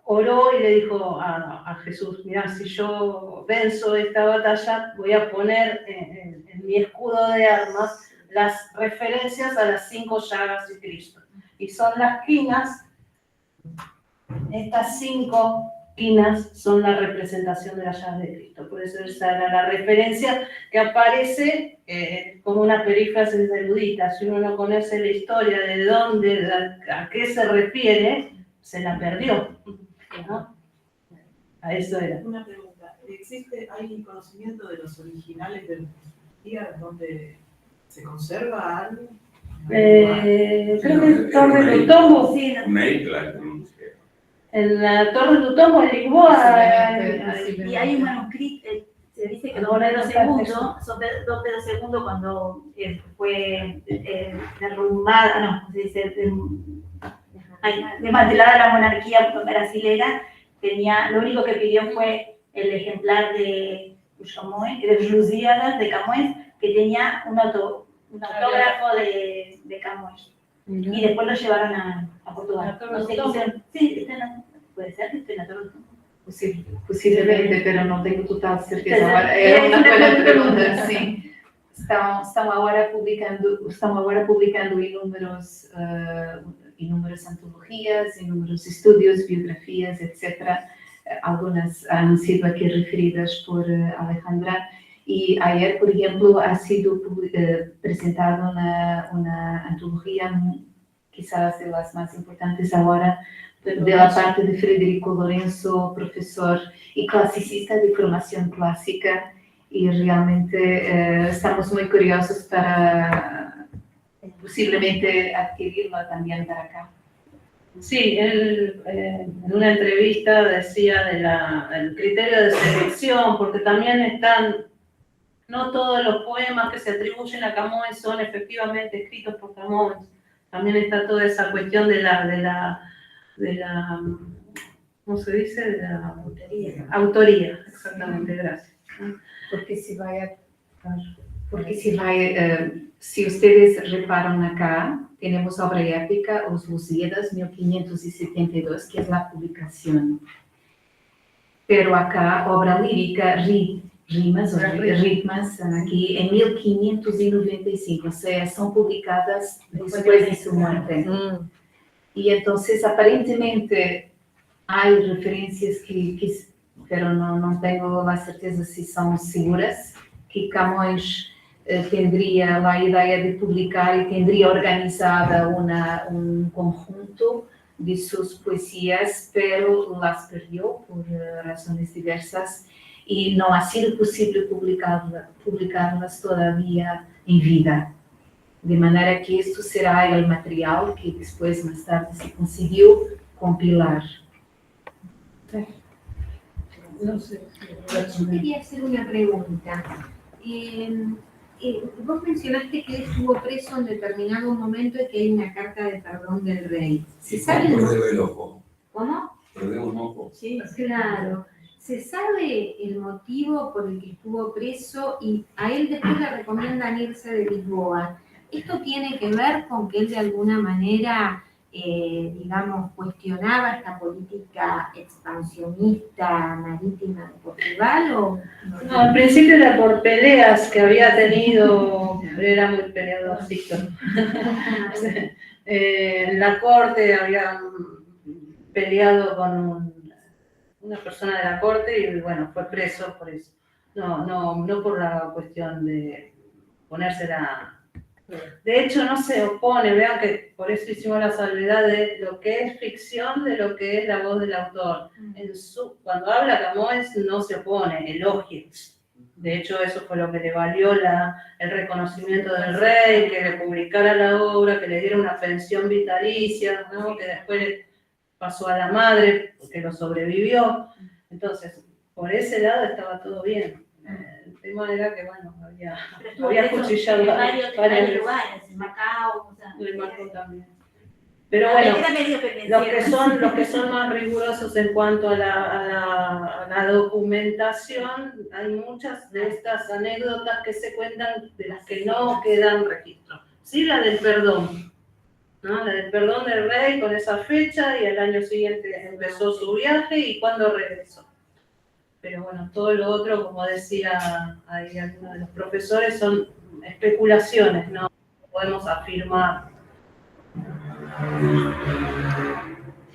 oró y le dijo a Jesús, mira, si yo venzo esta batalla, voy a poner en mi escudo de armas las referencias a las 5 llagas de Cristo. Y son las quinas, estas 5 quinas son la representación de las llagas de Cristo. Por eso esa era la referencia que aparece como una perífrasis erudita. Si uno no conoce la historia de dónde, a qué se refiere, se la perdió, ¿no? A eso era. Una pregunta. ¿Hay conocimiento de los originales de Portugal donde se conserva algo? Creo que en Torre do Tombo, sí. En la Torre do Tombo, en Lisboa. Y hay un manuscrito, se dice que Don Pedro II, cuando fue derrumbada, desmantelada la monarquía monarquía brasileña, lo único que pidió fue el ejemplar de Lusíadas de Camões, que tenía un autógrafo de Camões. Y después lo llevaron a Portugal. No sé, sí, puede ser que esté en la Torre do Tombo. Posiblemente, pero não tenho total certeza. Agora, é uma boa pergunta, sim. Estão agora publicando inúmeras antologias, inúmeros estudos, biografias, etc. Algunas han sido aquí referidas por Alejandra. Y ayer, por ejemplo, ha sido presentada una antología, quizás de las más importantes ahora, de la parte de Frederico Lourenço, profesor y clasicista de formación clásica, y realmente estamos muy curiosos para posiblemente adquirirlo también para acá. Sí, él en una entrevista decía del criterio de selección, porque también están, no todos los poemas que se atribuyen a Camões son efectivamente escritos por Camões. También está toda esa cuestión de la ¿cómo se dice? De la autoría, exactamente, gracias. Si ustedes reparan acá, tenemos obra épica, Os Lusíadas, 1572, que es la publicación. Pero acá, obra lírica, rimas, aquí en 1595, o sea, son publicadas después de su muerte. Y entonces, aparentemente, hay referencias pero no tengo la certeza si son seguras, que Camões tendría la idea de publicar y tendría organizada un conjunto de sus poesías, pero las perdió por razones diversas y no ha sido posible publicarlas todavía en vida. De manera que esto será el material que después, más tarde, se consiguió compilar. No sé. Yo quería hacer una pregunta. Vos mencionaste que él estuvo preso en determinado momento y que hay una carta de perdón del rey. ¿Se sabe? El ojo. ¿Cómo? Perder un ojo. Sí, claro. ¿Se sabe el motivo por el que estuvo preso y a él después le recomiendan irse de Lisboa? ¿Esto tiene que ver con que él de alguna manera, digamos, cuestionaba esta política expansionista marítima de Portugal? ¿O no, al principio era por peleas que había tenido, era muy peleadorcito. En la corte había peleado con una persona de la corte y bueno, fue preso por eso. No por la cuestión de ponérsela. De hecho, no se opone, vean que por eso hicimos la salvedad de lo que es ficción de lo que es la voz del autor. Cuando habla Camões no se opone, elogia. De hecho, eso fue lo que le valió el reconocimiento del rey, que le publicara la obra, que le diera una pensión vitalicia, ¿no? Que después le pasó a la madre, porque lo sobrevivió. Entonces, por ese lado estaba todo bien. De manera que, bueno, había cuchillado varios lugares, en Macao, en Macao también. Pero bueno, los que son más rigurosos en cuanto a la documentación, hay muchas de estas anécdotas que se cuentan de las que no quedan registro. Sí, la del perdón, ¿no? La del perdón del rey con esa fecha y al año siguiente empezó su viaje y cuándo regresó. Pero bueno, todo lo otro, como decía ahí alguno de los profesores, son especulaciones, no podemos afirmar.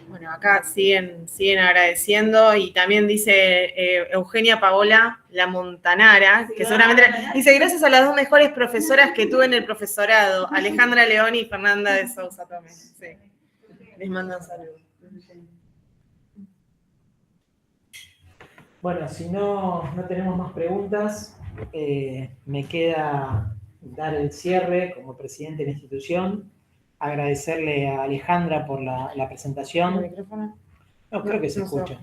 Bueno, acá siguen agradeciendo y también dice Eugenia Paola La Montanara, que seguramente dice, gracias a las dos mejores profesoras que tuve en el profesorado, Alejandra León y Fernanda de Sousa Tomé. Sí. Les mandan saludos. Bueno, si no tenemos más preguntas, me queda dar el cierre como presidente de la institución, agradecerle a Alejandra por la presentación. ¿El micrófono? No, creo que se escucha.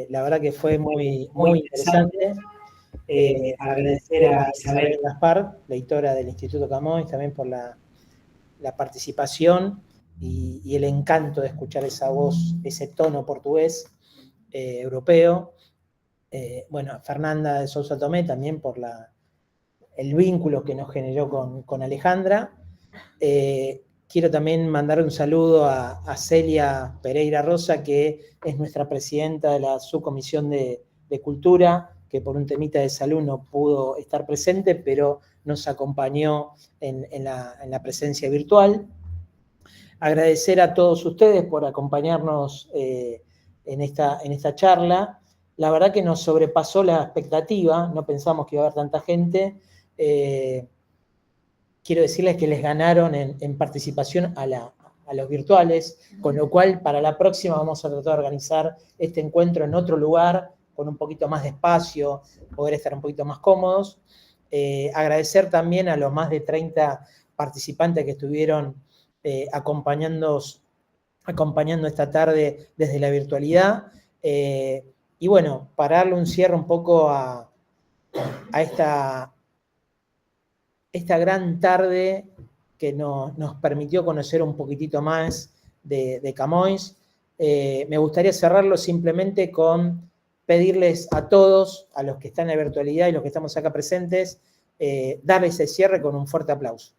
La verdad que fue muy interesante. Agradecer a Isabel Gaspar, la editora del Instituto Camões, también por la participación y el encanto de escuchar esa voz, ese tono portugués europeo. Bueno, Fernanda de Sousa Tomé también por el vínculo que nos generó con Alejandra. Quiero también mandar un saludo a Celia Pereira Rosa, que es nuestra presidenta de la subcomisión de Cultura, que por un temita de salud no pudo estar presente, pero nos acompañó en la presencia virtual. Agradecer a todos ustedes por acompañarnos en esta charla. La verdad que nos sobrepasó la expectativa, no pensamos que iba a haber tanta gente. Quiero decirles que les ganaron en participación a los virtuales, con lo cual para la próxima vamos a tratar de organizar este encuentro en otro lugar, con un poquito más de espacio, poder estar un poquito más cómodos. Agradecer también a los más de 30 participantes que estuvieron acompañando esta tarde desde la virtualidad. Y bueno, para darle un cierre un poco a esta gran tarde que nos permitió conocer un poquitito más de Camoens. Me gustaría cerrarlo simplemente con pedirles a todos, a los que están en la virtualidad y los que estamos acá presentes, darles ese cierre con un fuerte aplauso.